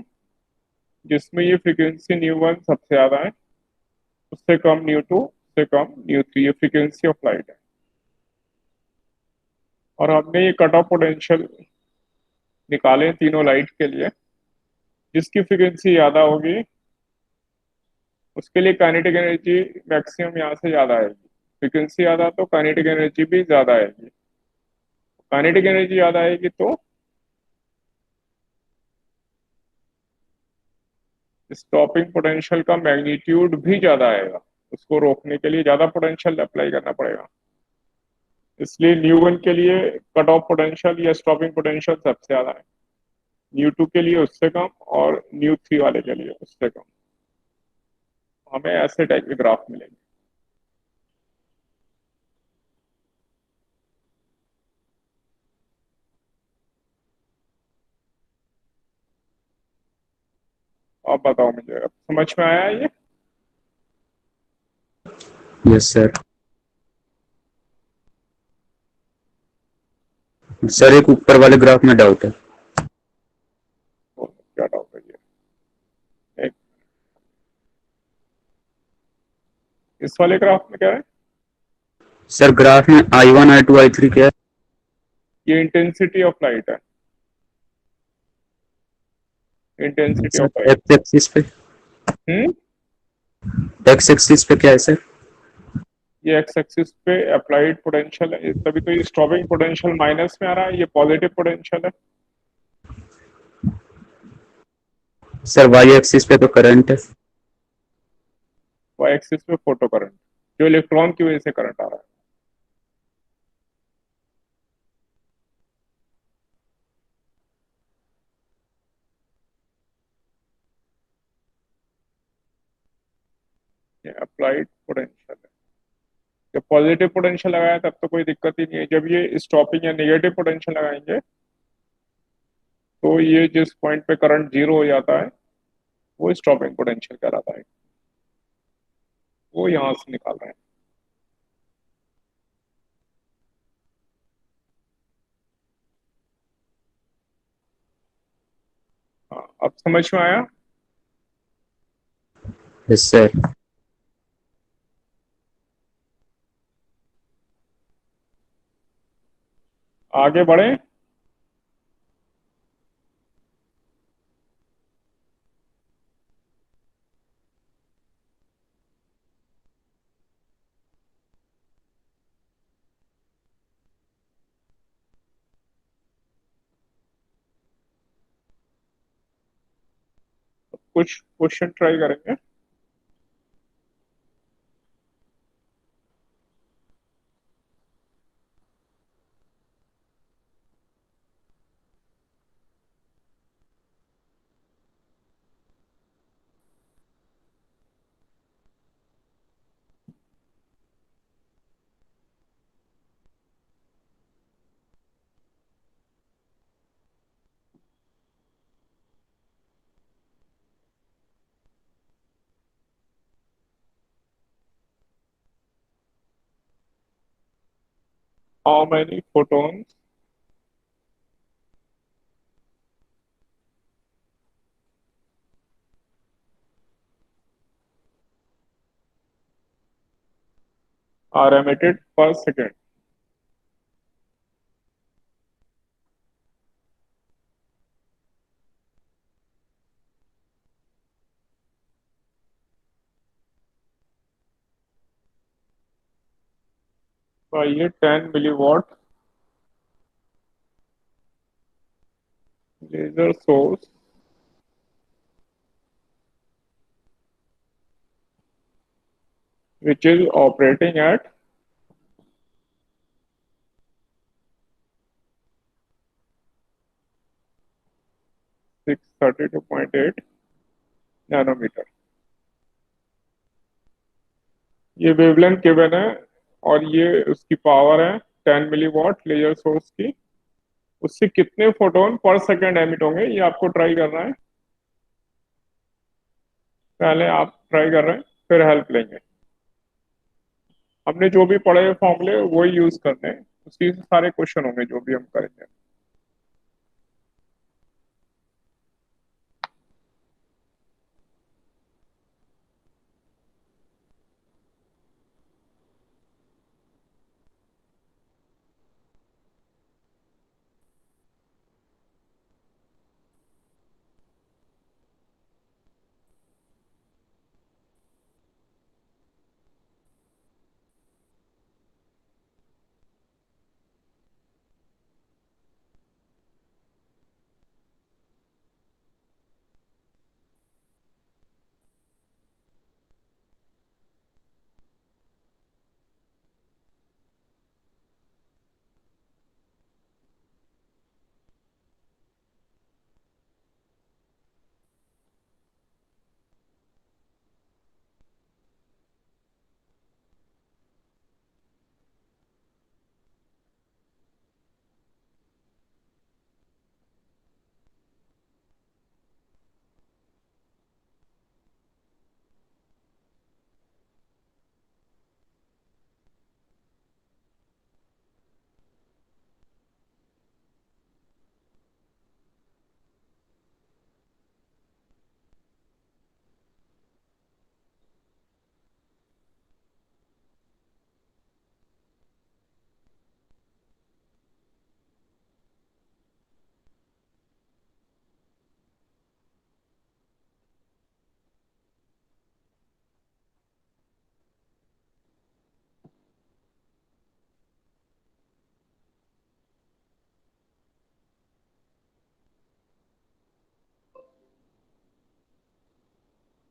जिसमें ये फ्रीक्वेंसी न्यू 1 सबसे ज्यादा है, उससे कम न्यू 2, उससे कम न्यू 3, ये फ्रीक्वेंसी ऑफ लाइट है। और हमने ये कट ऑफ पोटेंशियल निकाले तीनों लाइट के लिए, जिसकी फ्रीक्वेंसी ज्यादा होगी उसके लिए काइनेटिक एनर्जी मैक्सिमम यहाँ से ज्यादा आएगी। फ्रीक्वेंसी ज्यादा तो काइनेटिक एनर्जी भी ज्यादा आएगी। काइनेटिक एनर्जी ज्यादा आएगी तो स्टॉपिंग पोटेंशियल का मैग्नीट्यूड भी ज्यादा आएगा, उसको रोकने के लिए ज्यादा पोटेंशियल अप्लाई करना पड़ेगा। इसलिए न्यू 1 के लिए कट ऑफ पोटेंशियल या स्टॉपिंग पोटेंशियल सबसे ज्यादा है, न्यू 2 के लिए उससे कम, और न्यू 3 वाले के लिए उससे कम। हमें ऐसे टाइप के ग्राफ मिलेंगे। आप बताओ मुझे, अब समझ में आया ये? Yes sir. सर एक ऊपर वाले ग्राफ में डाउट है। क्या डाउट है ये? एक, इस वाले ग्राफ में क्या है? सर ग्राफ में I1 I2 I3 क्या है? ये इंटेंसिटी ऑफ लाइट है, intensity of sir light. X axis पे, हम्म, एक्स एक्सिस पे क्या है सर? ये एक्स एक्सिस पे अप्लाइड पोटेंशियल है, तभी तो ये स्टॉपिंग पोटेंशियल माइनस में आ रहा है, ये पॉजिटिव पोटेंशियल है। सर वाई एक्सिस पे तो करंट है। वाई एक्सिस पे फोटो करंट, जो इलेक्ट्रॉन की वजह से करंट आ रहा है। ये अप्लाइड पोटेंशियल है। जब पॉजिटिव पोटेंशियल लगाया तब तो कोई दिक्कत ही नहीं है, जब ये स्टॉपिंग या नेगेटिव पोटेंशियल लगाएंगे तो ये जिस पॉइंट पे करंट जीरो हो जाता है वो स्टॉपिंग पोटेंशियल कहलाता है। वो यहां से निकाल रहे हैं। हाँ, अब समझ में आया? Yes sir. आगे बढ़े। कुछ क्वेश्चन ट्राई करेंगे। How many photons are emitted per second? ये 10 milliwatt laser source which is operating at 632.8 nanometer. ये वेवलेंथ गिवन है और ये उसकी पावर है 10 मिलीवॉट लेजर सोर्स की। उससे कितने फोटोन पर सेकेंड एमिट होंगे ये आपको ट्राई करना है। पहले आप ट्राई कर रहे हैं, फिर हेल्प लेंगे। हमने जो भी पढ़े फॉर्मूले वही यूज करने हैं, उसी से सारे क्वेश्चन होंगे जो भी हम करेंगे।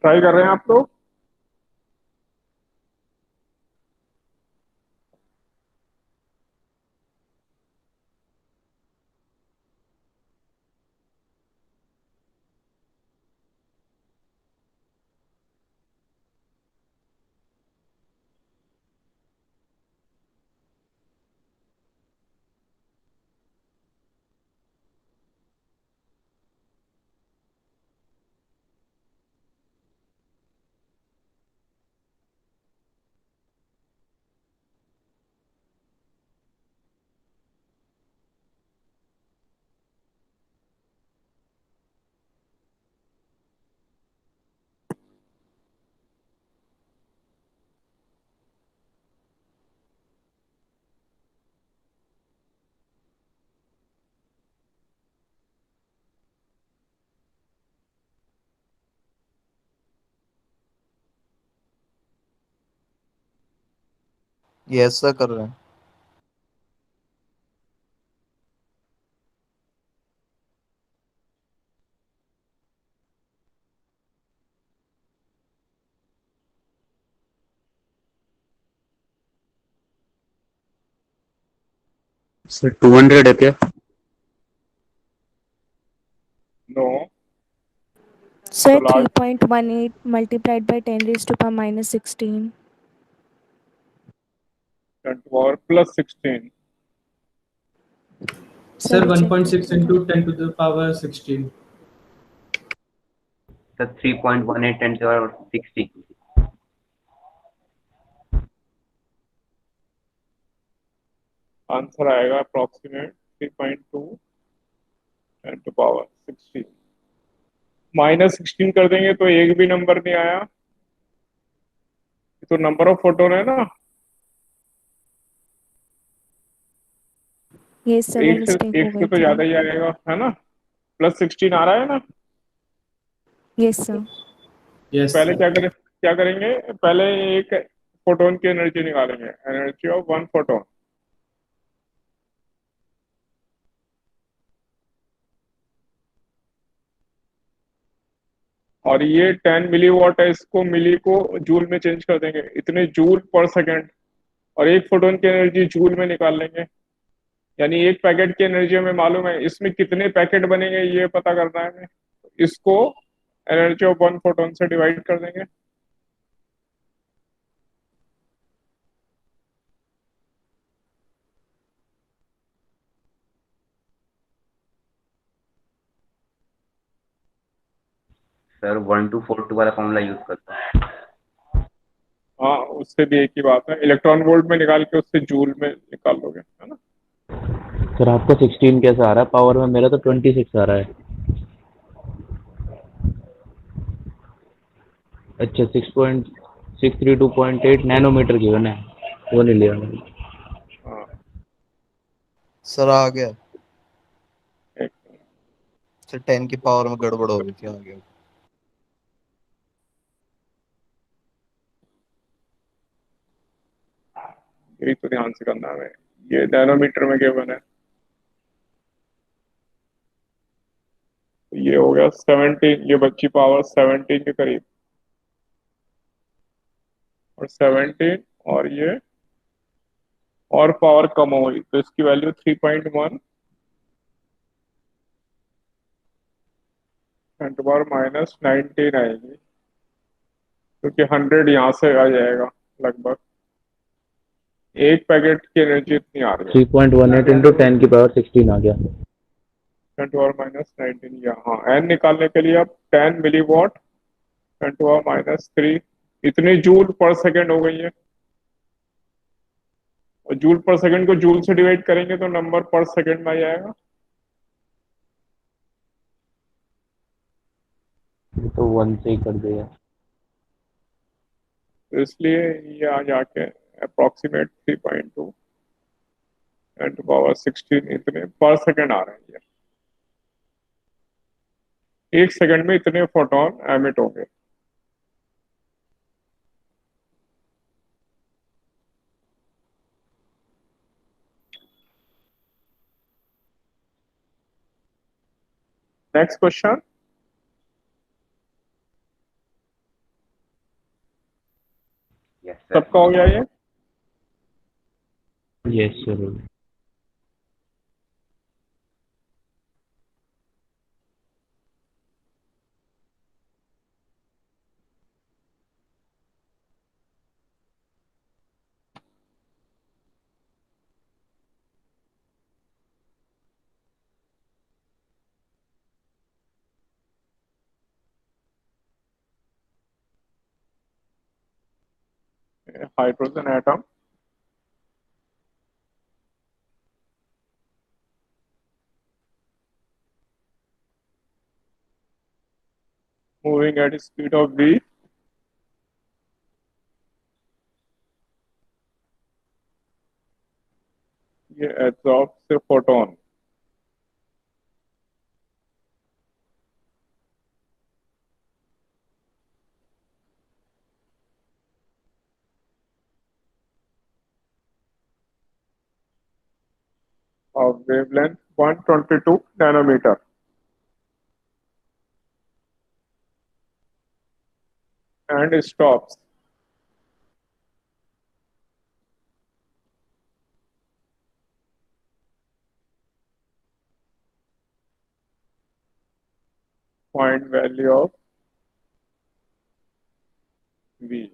ट्राई कर रहे हैं आप लोग? ये ऐसा कर रहे हैं। सर 200 है क्या? नो। Sir, तो last 3.18 multiplied by 10 raised to power minus 16. 10 to power plus 16. Sir Sir, check 1.6 it. into 10 to the power 16. The 3.18 10 to the power 60. Answer आएगा अप्रोक्सीमेट 3.2 10 to power 16। -16 कर देंगे तो एक भी नंबर नहीं आया। ये तो नंबर ऑफ फोटोन है ना। Yes, sir, वो एक mistake हो से गई तो थी। ज्यादा ही आएगा, है ना। +16 आ रहा है ना। Yes, sir. यस पहले सर। क्या करेंगे, पहले एक फोटोन की एनर्जी निकालेंगे, एनर्जी ऑफ वन फोटोन। और ये 10 मिली वॉट है, इसको मिली को जूल में चेंज कर देंगे, इतने जूल पर सेकेंड। और एक फोटोन की एनर्जी जूल में निकाल लेंगे, यानी एक पैकेट की एनर्जी हमें मालूम है, इसमें कितने पैकेट बनेंगे ये पता करना है हमें। इसको एनर्जी ऑफ वन फोटोन से डिवाइड कर देंगे। सर 1242 वाला फॉर्मूला यूज करता है। हाँ, उससे भी एक ही बात है, इलेक्ट्रॉन वोल्ट में निकाल के उससे जूल में निकाल लोगे, है ना। सर आपका 16 कैसा आ रहा है पावर में? मेरा तो 26 आ रहा है। अच्छा 6.632.8 नैनोमीटर की है, वो नहीं लिया मैंने। हाँ, सर आ गया। एक सर 10 की पावर में गड़बड़ हो गई थी, आ गया। यही तो ध्यान से करना है हमें। ये नैनोमीटर में गिवन है। ये हो गया 17, ये बच्ची पावर 17 के करीब, और 17, और ये और पावर कम हो गई तो इसकी वैल्यू 3.1 10 पावर -19 आएगी, क्योंकि 100 यहाँ से आ जाएगा लगभग। एक पैकेट की एनर्जी इतनी आ रही है। 3.18 इंटू 10 की पावर 16 आ गया। 10 पावर -19, यहाँ एन निकालने के लिए अब 10 मिली वॉट 10 पावर -3 इतनी जूल पर सेकेंड हो गई है। और जूल पर सेकंड को जूल से डिवाइड करेंगे तो नंबर पर सेकंड में आ जाएगा। ये तो 1 से ही कर दिया। तो इसलिए ये आ जाके अप्रोक्सीमेट 3.2 10 पावर 16 इतने पर सेकंड आ रहे हैं। ये एक सेकंड में इतने फोटोन एमिट होंगे। Next question. पक्का हो गया ये? Yes sir. Hydrogen atom moving at speed of v ये absorbs a photon of wavelength 122 nanometer and stops point value of v.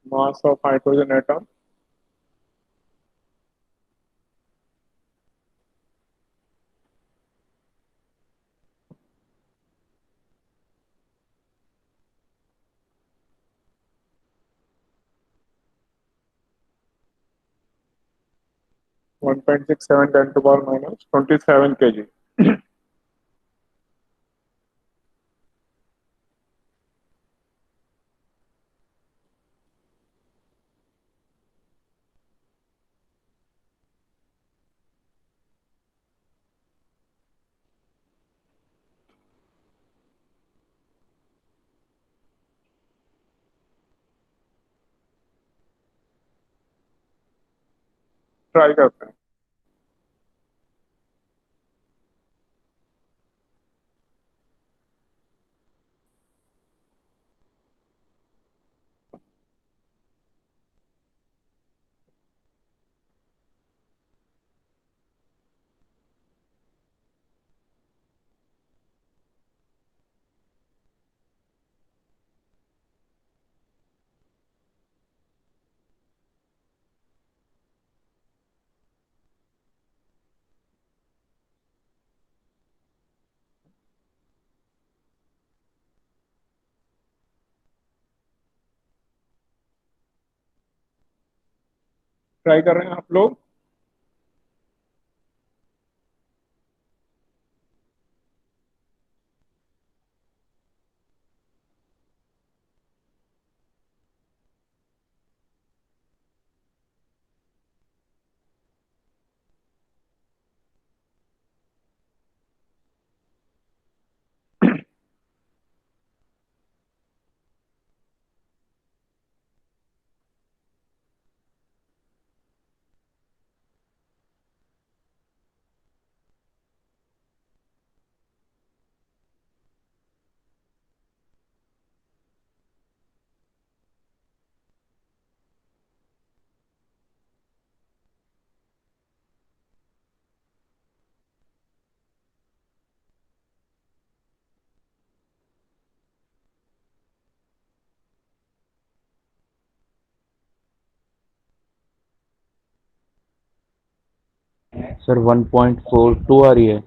Mass of hydrogen atom 1.67 10 to power minus 27 kg. Try करते हैं. Try कर रहे हैं आप लोग. Sir 1.42 आ रही है.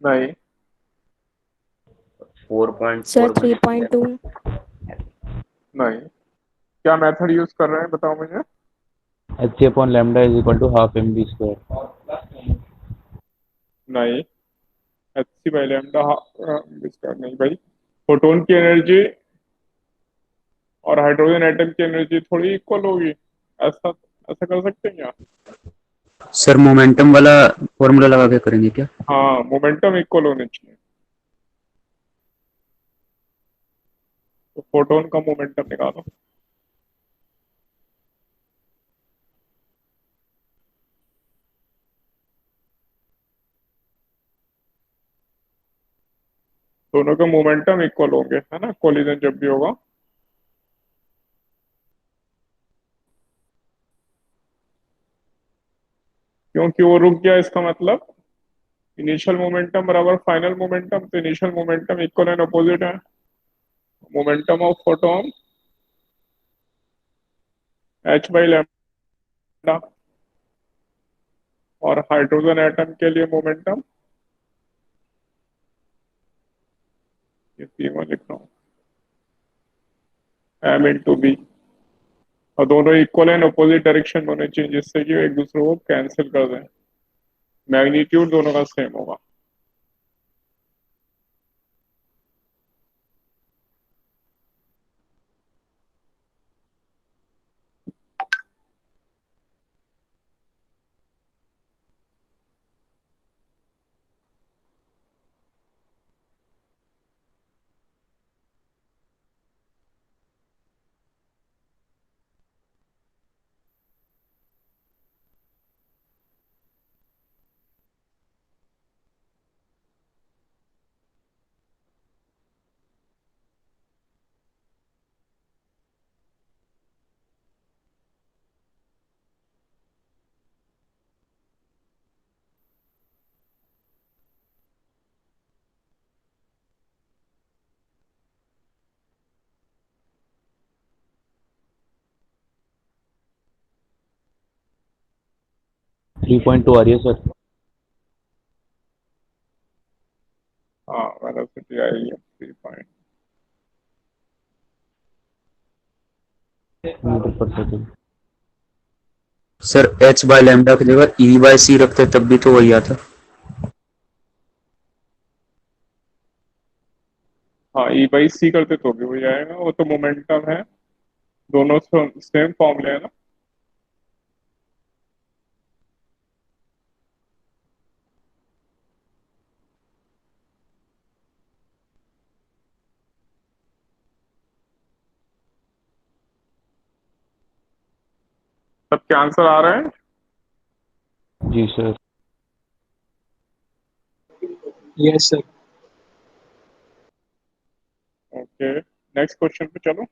नहीं. Sir 3.2. नहीं. क्या मेथड यूज कर रहे हैं बताओ मुझे. h upon lambda is equal to half mv square. नहीं. एच सी बाई लैम्डा इसका नहीं भाई. फोटोन की एनर्जी और हाइड्रोजन एटम की एनर्जी थोड़ी इक्वल होगी. ऐसा ऐसा कर सकते हैं क्या? सर मोमेंटम वाला फॉर्मूला लगा के करेंगे क्या? हाँ, मोमेंटम इक्वल होने चाहिए. तो फोटोन का मोमेंटम निकालो. दोनों के मोमेंटम इक्वल होंगे, है ना, कोलिजन जब भी होगा। क्योंकि वो रुक गया, इसका मतलब इनिशियल मोमेंटम बराबर फाइनल मोमेंटम, तो initial momentum equal and opposite है। मोमेंटम ऑफ फोटोन h/λ, और हाइड्रोजन एटम के लिए मोमेंटम, ये p1 लिख रहा हूँ, m/b, और दोनों इक्वल एंड अपोजिट डायरेक्शन होने चाहिए, जिससे कि एक दूसरे को कैंसिल कर दें। मैग्नीट्यूड दोनों का सेम होगा। थ्री पॉइंट टू आ रही है सर। हाँ, वेलोसिटी आई है 3 मीटर पर सेकेंड। सर h/λ की जगह e/c रखते तब भी तो वही आता। हाँ, e/c करते तो भी हो जाएगा, वो तो मोमेंटम है, दोनों सेम फॉर्मूले है ना। सबके आंसर आ रहे हैं? जी sir. Yes sir. Okay, next question पे चलो।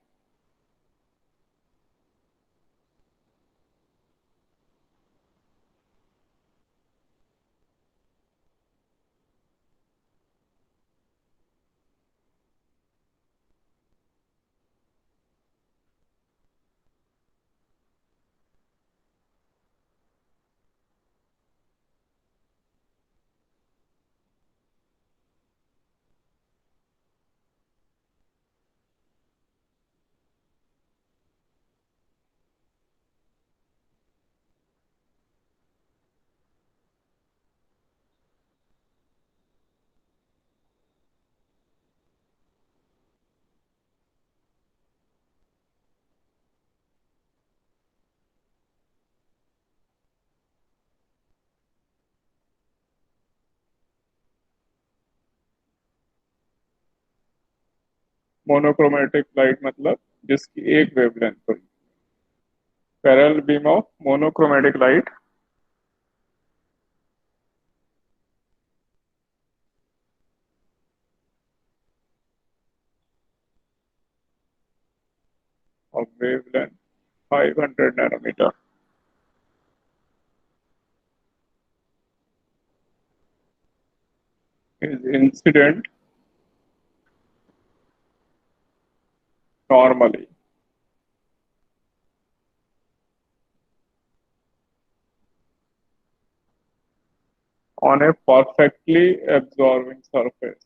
मोनोक्रोमेटिक लाइट मतलब जिसकी एक वेवलेंथ हो। Parallel beam of monochromatic light of wavelength 500 nanometer is incident normally on a perfectly absorbing surface.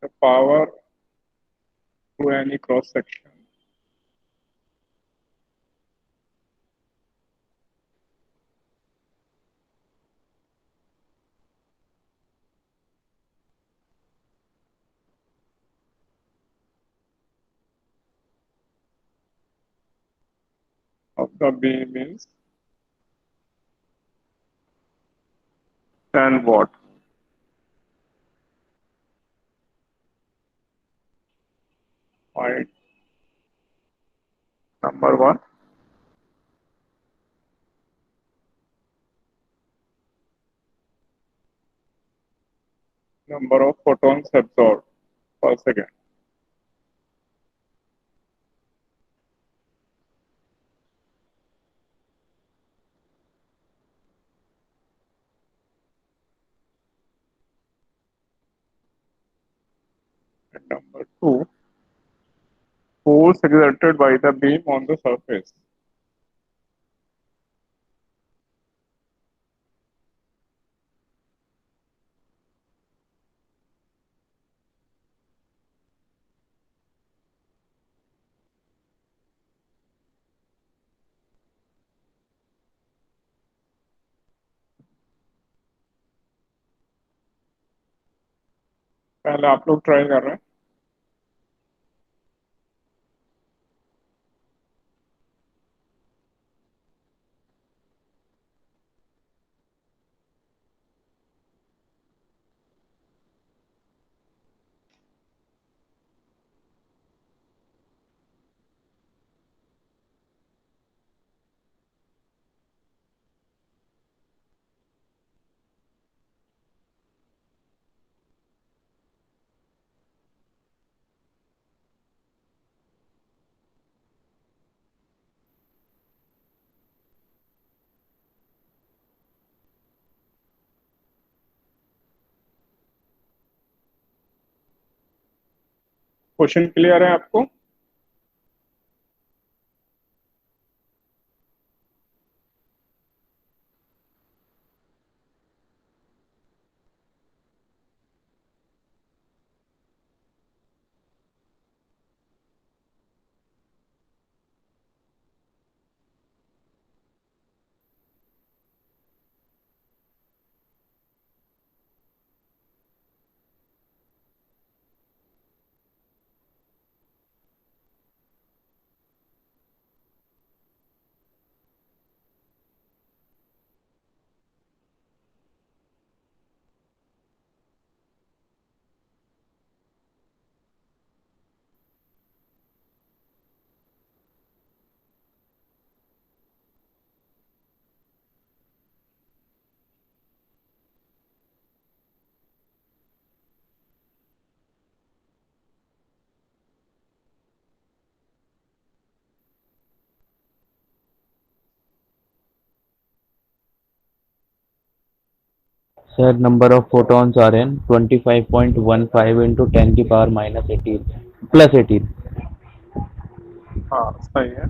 The power to any cross section the beam is 10 watt. Point number one. Number of photons absorbed per second. And number two, force exerted by the beam on the surface. पहले आप लोग try कर रहे हैं. Question clear है आपको? Sir, number of photons are in 25.15 into 10 की power minus 18 plus 18. हाँ सही है.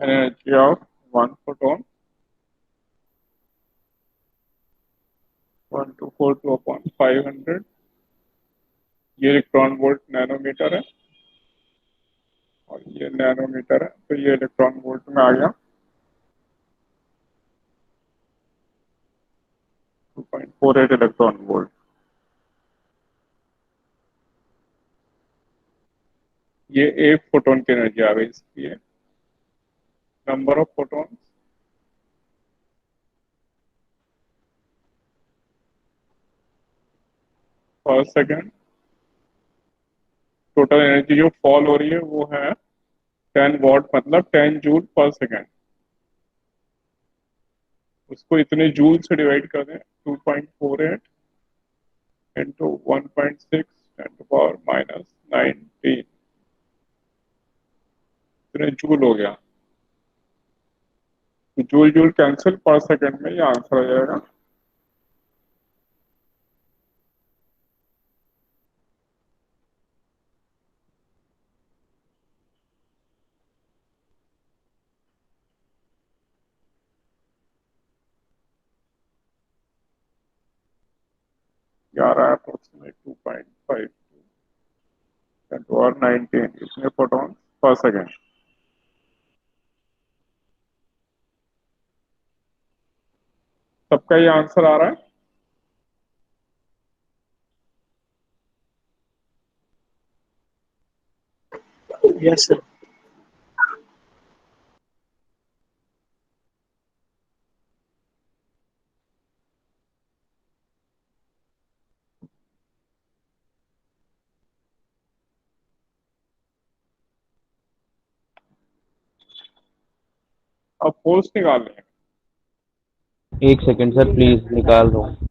Energy of one photon 1242 upon 500. ये इलेक्ट्रॉन वोल्ट नैनोमीटर है और ये नैनोमीटर है, तो ये इलेक्ट्रॉन वोल्ट में आ गया 2.48 इलेक्ट्रॉन वोल्ट. ये एक फोटोन की एनर्जी आ गई इसकी है. नंबर ऑफ फोटोन पर सेकेंड. टोटल एनर्जी जो फॉल हो रही है वो है 10 वॉट, मतलब 10 जूल पर सेकेंड. उसको इतने जूल से डिवाइड कर दें 2.48 into 1.6 ten to power minus 19. इतने जूल हो गया. तो joule joule cancel, per second में ये आंसर आ जाएगा. ग्यारह अप्रोक्सीमेट 2.5 टेन टू पावर 19 इसमें फोटोन पर सेकेंड. सब सबका ये आंसर आ रहा है? Yes sir. अब फोर्स निकालने हैं। एक सेकंड सर प्लीज, निकाल रहा हूँ।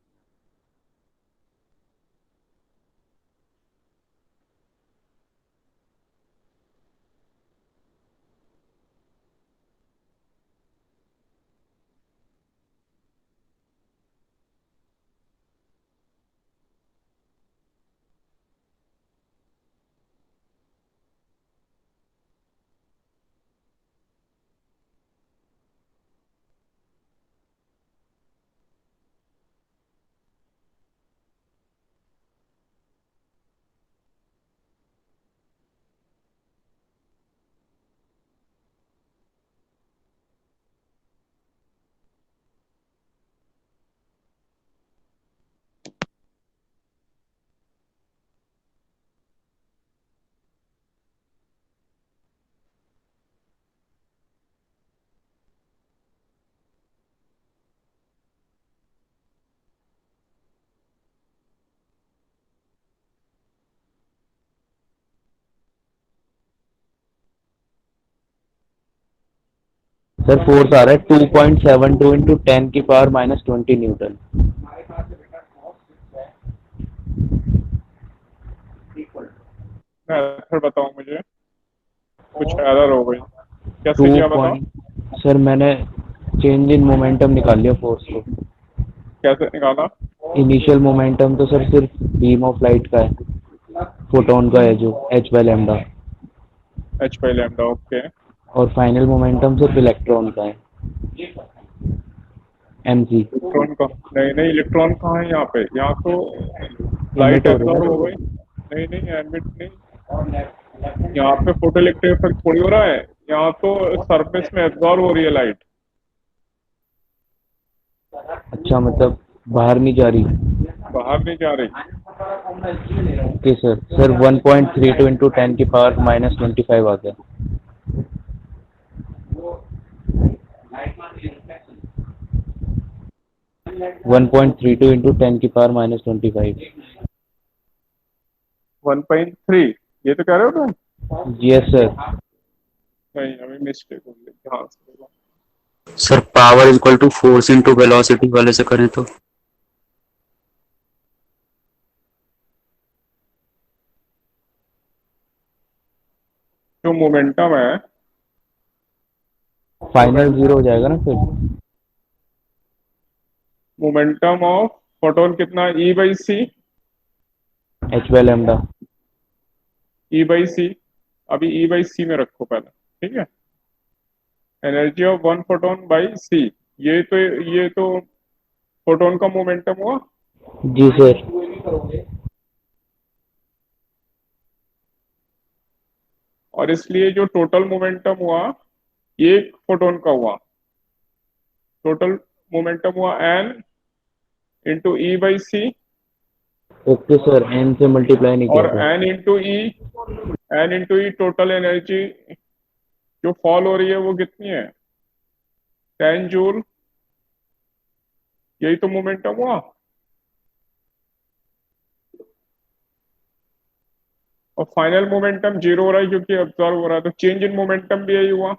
सर फोर्स आ रहा है 2.72 इंटू 10 की पावर माइनस 20 न्यूटन। मेथड बताओ मुझे, कुछ एरर हो गई। कैसे टू किया बताओ? पॉइंट सर मैंने चेंज इन मोमेंटम निकाल लिया फोर्स को। कैसे निकाला? इनिशियल मोमेंटम तो सर सिर्फ बीम ऑफ लाइट का है, फोटोन का है जो h by lambda, H by lambda, okay. और फाइनल मोमेंटम सिर्फ इलेक्ट्रॉन का है mg। इलेक्ट्रॉन का नहीं, नहीं इलेक्ट्रॉन कहाँ है यहाँ पे? यहाँ तो लाइट एमिट हो रही एब्जॉर्ब हो है गई। नहीं नहीं, एमिट नहीं, यहाँ पे फोटो इलेक्ट्रिक इफेक्ट थोड़ी हो रहा है, यहाँ तो सरफेस में एब्जॉर्ब हो रही है लाइट। अच्छा, मतलब बाहर नहीं जा रही। बाहर नहीं जा रही। Okay sir. सर 1.32 इंटू 10 की पावर माइनस 25 आ गया। 1.32 इंटू 10 की पावर माइनस 25। 1.3 ये तो कह रहे हो तुम? Yes sir. नहीं, अभी मिस्टेक हो गई, ध्यान से देखो। Sir power equal to force into velocity वाले से करें तो? जो मोमेंटम है, फाइनल जीरो हो जाएगा ना फिर। मोमेंटम ऑफ फोटोन कितना? E by C. h by lambda. E by C, अभी ई बाई सी में रखो पहले, ठीक है। Energy of one photon by C, ये तो फोटोन का मोमेंटम हुआ। जी सर। और इसलिए जो टोटल मोमेंटम हुआ, ये फोटोन का हुआ। टोटल मोमेंटम हुआ N into E by C, okay sir, n से मल्टीप्लाई नहीं और किया था। N into E total energy जो फॉल हो रही है वो कितनी है? 10 जूल। यही तो मोमेंटम हुआ। और फाइनल मोमेंटम जीरो हो रहा है क्योंकि अब्जॉर्ब हो रहा है, तो चेंज इन मोमेंटम भी यही हुआ।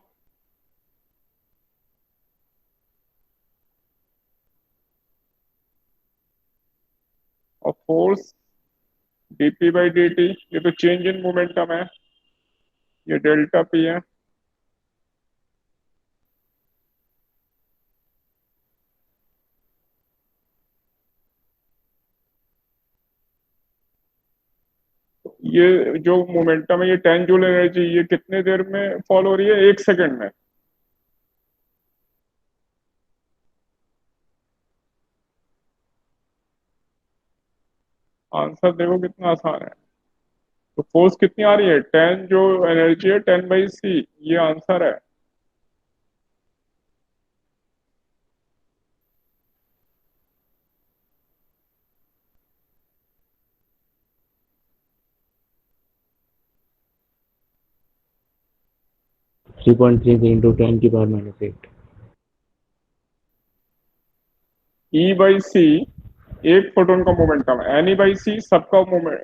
और फोर्स dp बाई dt, ये तो चेंज इन मोमेंटम है, ये डेल्टा पी है। ये जो मोमेंटम है, ये 10 जूल एनर्जी, ये कितने देर में फॉल हो रही है? 1 सेकंड में। आंसर देखो कितना आसान है। तो फोर्स कितनी आ रही है? 10, जो एनर्जी है 10/c, ये आंसर है। 3.33 into 10⁻⁸ ई बाई सी एक फोटोन का मोमेंटम, एन ई बाई सी सबका मोमेंट,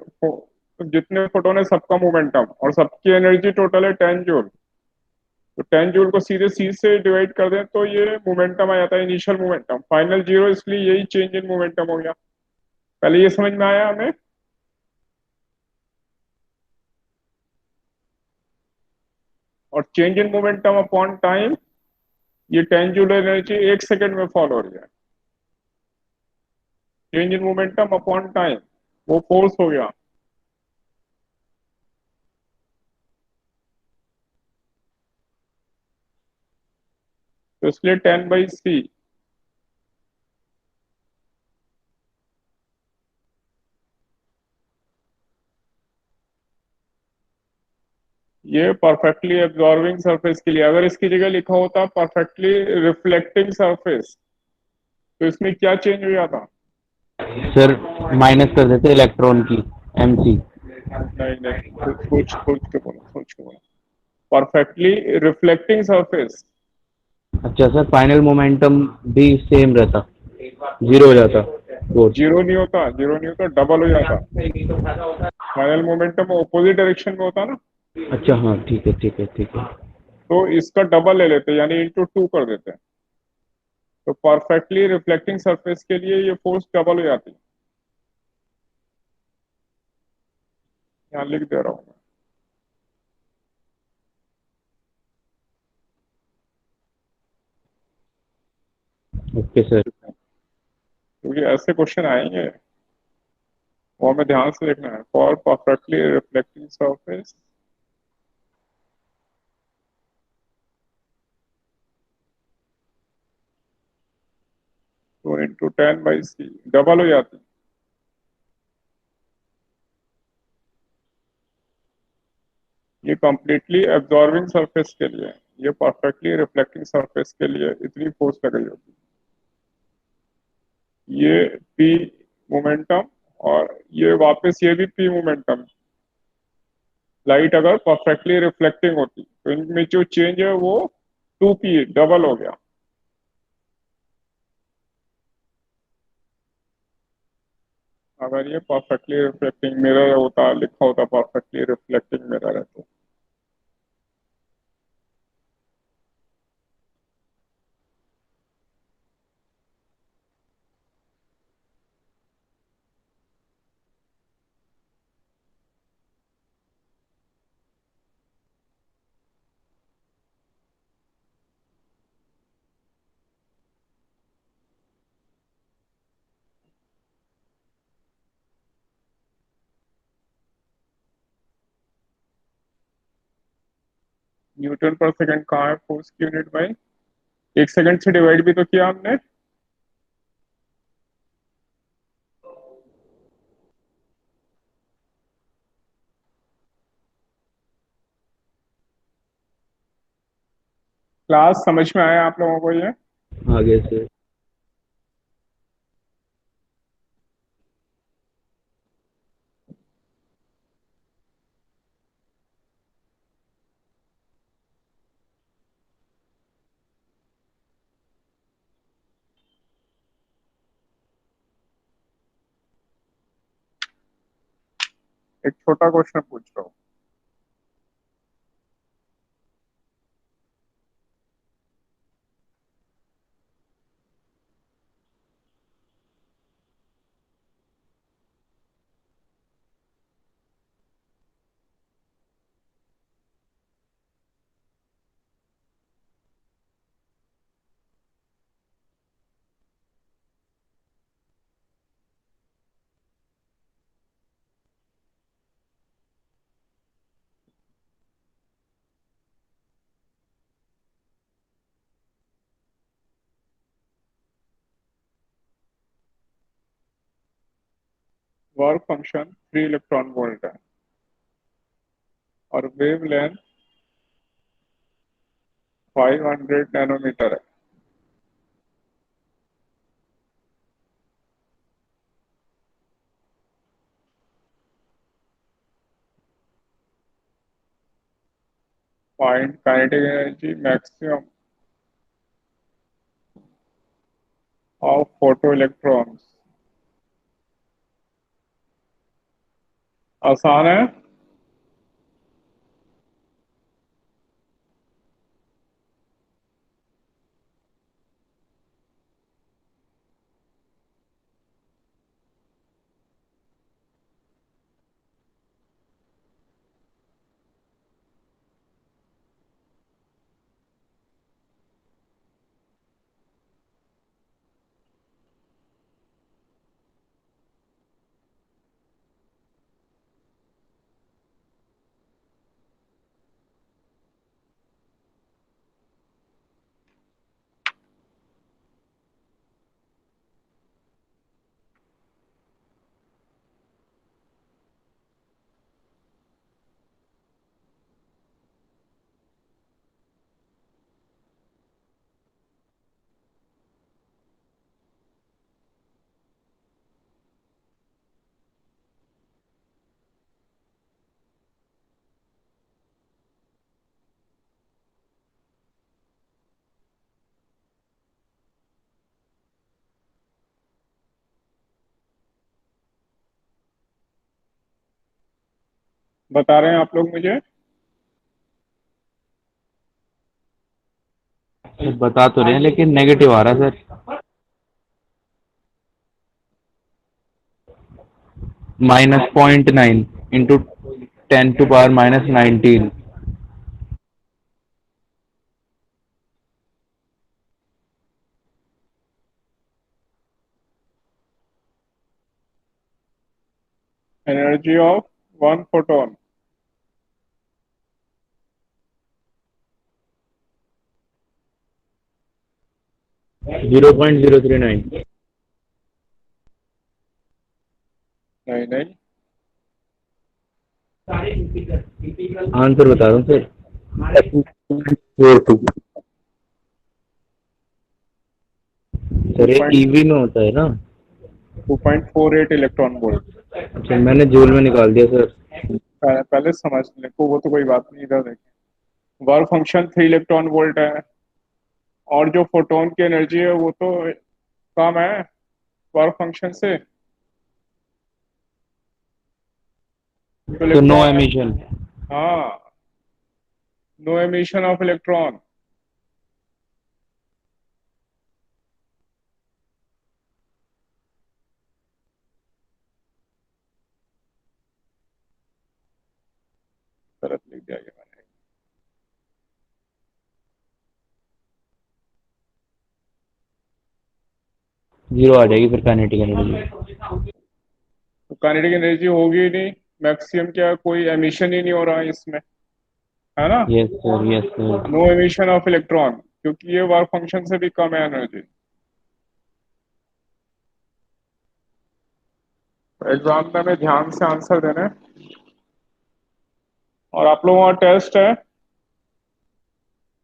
जितने फोटोन है सबका मोमेंटम, और सबकी एनर्जी टोटल है 10 जूल। तो 10 जूल को सीधे सी से डिवाइड कर दें तो ये मोमेंटम आ जाता है, इनिशियल मोमेंटम। फाइनल जीरो, इसलिए यही चेंज इन मोमेंटम हो गया। पहले ये समझ में आया हमें? और change in momentum upon time, ये 10 जूल एनर्जी 1 सेकेंड में फॉल हो रही है। Change in momentum upon time, वो फोर्स हो गया। तो इसलिए 10/c। ये परफेक्टली एब्जॉर्बिंग सरफेस के लिए, अगर इसकी जगह लिखा होता परफेक्टली रिफ्लेक्टिंग सरफेस, तो इसमें क्या चेंज हो जाता? सर माइनस कर देते इलेक्ट्रॉन की MC। नहीं नहीं, सोच के बोलो। Perfectly reflecting surface. अच्छा सर, फाइनल मोमेंटम भी सेम रहता, जीरो हो जाता फोर्स। जीरो नहीं होता, डबल हो जाता। फाइनल मोमेंटम ऑपोजिट डायरेक्शन में होता ना, अच्छा हाँ, ठीक है ठीक है ठीक है। तो इसका डबल ले लेते, यानी इंटू 2 कर देते हैं। तो परफेक्टली रिफ्लेक्टिंग सरफेस के लिए ये फोर्स डबल हो जाती है। यहाँ लिख दे रहा हूँ मैं। Okay sir. क्योंकि ऐसे क्वेश्चन आएंगे, वो हमें ध्यान से देखना है। फॉर परफेक्टली रिफ्लेक्टिंग सरफेस, तो इंटू 10/c डबल हो जाती है। ये कंप्लीटली एब्जॉर्बिंग सरफेस के लिए, ये परफेक्टली रिफ्लेक्टिंग सरफेस के लिए इतनी फोर्स लगाई होती है। ये पी मोमेंटम, और ये वापस ये भी पी मोमेंटम। लाइट अगर परफेक्टली रिफ्लेक्टिंग होती तो इनमें जो चेंज है वो 2p डबल हो गया। अगर ये परफेक्टली रिफ्लेक्टिंग मिरर होता, लिखा होता परफेक्टली रिफ्लेक्टिंग मिरर है, तो न्यूटन पर सेकंड कहाँ है फोर्स की यूनिट भाई? 1 सेकंड से डिवाइड भी तो किया हमने। क्लास समझ में आया आप लोगों को ये? आगे से एक छोटा क्वेश्चन पूछ रहा हूँ। वर्क फंक्शन 3 इलेक्ट्रॉन वोल्ट है और वेव लेंथ 500 नैनोमीटर है। Find kinetic energy maximum of photo electrons. आसान है। बता रहे हैं आप लोग मुझे? बता तो रहे हैं लेकिन नेगेटिव आ रहा है sir. -0.9 into 10⁻⁻19। Energy of one photon. Zero 0.039। नहीं नहीं, आंसर बता रहा हूँ सर। 42। सर ये ईवी में होता है ना। 2.48 इलेक्ट्रॉन वोल्ट। अच्छा मैंने जूल में निकाल दिया सर। पहले समझ लें को, वो तो कोई बात नहीं। इधर देखें, वर्क फंक्शन 3 इलेक्ट्रॉन वोल्ट है, और जो फोटोन की एनर्जी है वो तो कम है वर्क फंक्शन से। तो तो नो इलेक्ट्रॉन, एमिशन। हाँ, नो एमिशन ऑफ इलेक्ट्रॉन। गलत लिख दिया ये मैंने। जीरो आ जाएगी फिर काइनेटिक एनर्जी। तो काइनेटिक एनर्जी होगी ही नहीं, मैक्सिमम क्या, कोई एमिशन ही नहीं हो रहा है इसमें, है ना। Yes sir yes sir. No emission of electron, क्योंकि ये वर्क फंक्शन से भी कम है एनर्जी। एग्जाम में हमें ध्यान से आंसर देना है। और आप लोगों का टेस्ट है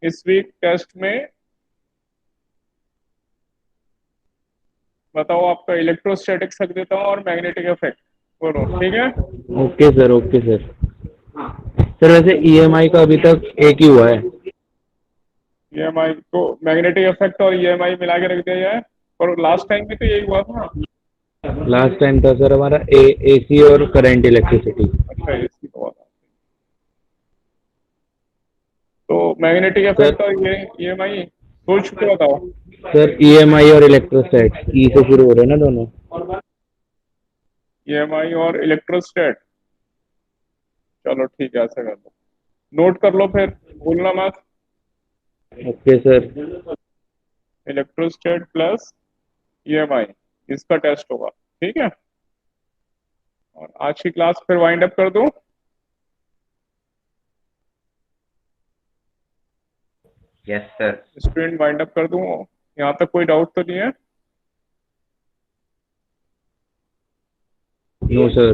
इस वीक। टेस्ट में बताओ, आपका इलेक्ट्रोस्टैटिक्स रख देता हूँ और मैग्नेटिक इफेक्ट, बोलो ठीक है। Okay sir okay sir. Sir वैसे ईएमआई का अभी तक एक ही हुआ है। ईएमआई को मैग्नेटिक इफेक्ट और ईएमआई मिला के रख दिया जाए, और लास्ट टाइम भी तो यही हुआ था। लास्ट टाइम था सर हमारा एसी और करंट इलेक्ट्रिसिटी। अच्छा, एसी का हुआ था। तो मैग्नेटिक सर इफेक्ट और ये ईएमआई सोच के बताओ। सर ईएमआई और इलेक्ट्रोस्टैट ई से शुरू हो रहे हैं ना दोनों। ईएमआई और इलेक्ट्रोस्टैट, चलो ठीक है, ऐसा कर लो, नोट कर लो फिर, भूलना मत। Okay sir. Electrostat plus EMI, इसका टेस्ट होगा, ठीक है। और आज की क्लास फिर वाइंड अप कर दूं? Yes sir. Student wind up कर दूं? यहाँ तक कोई डाउट तो नहीं है? No sir.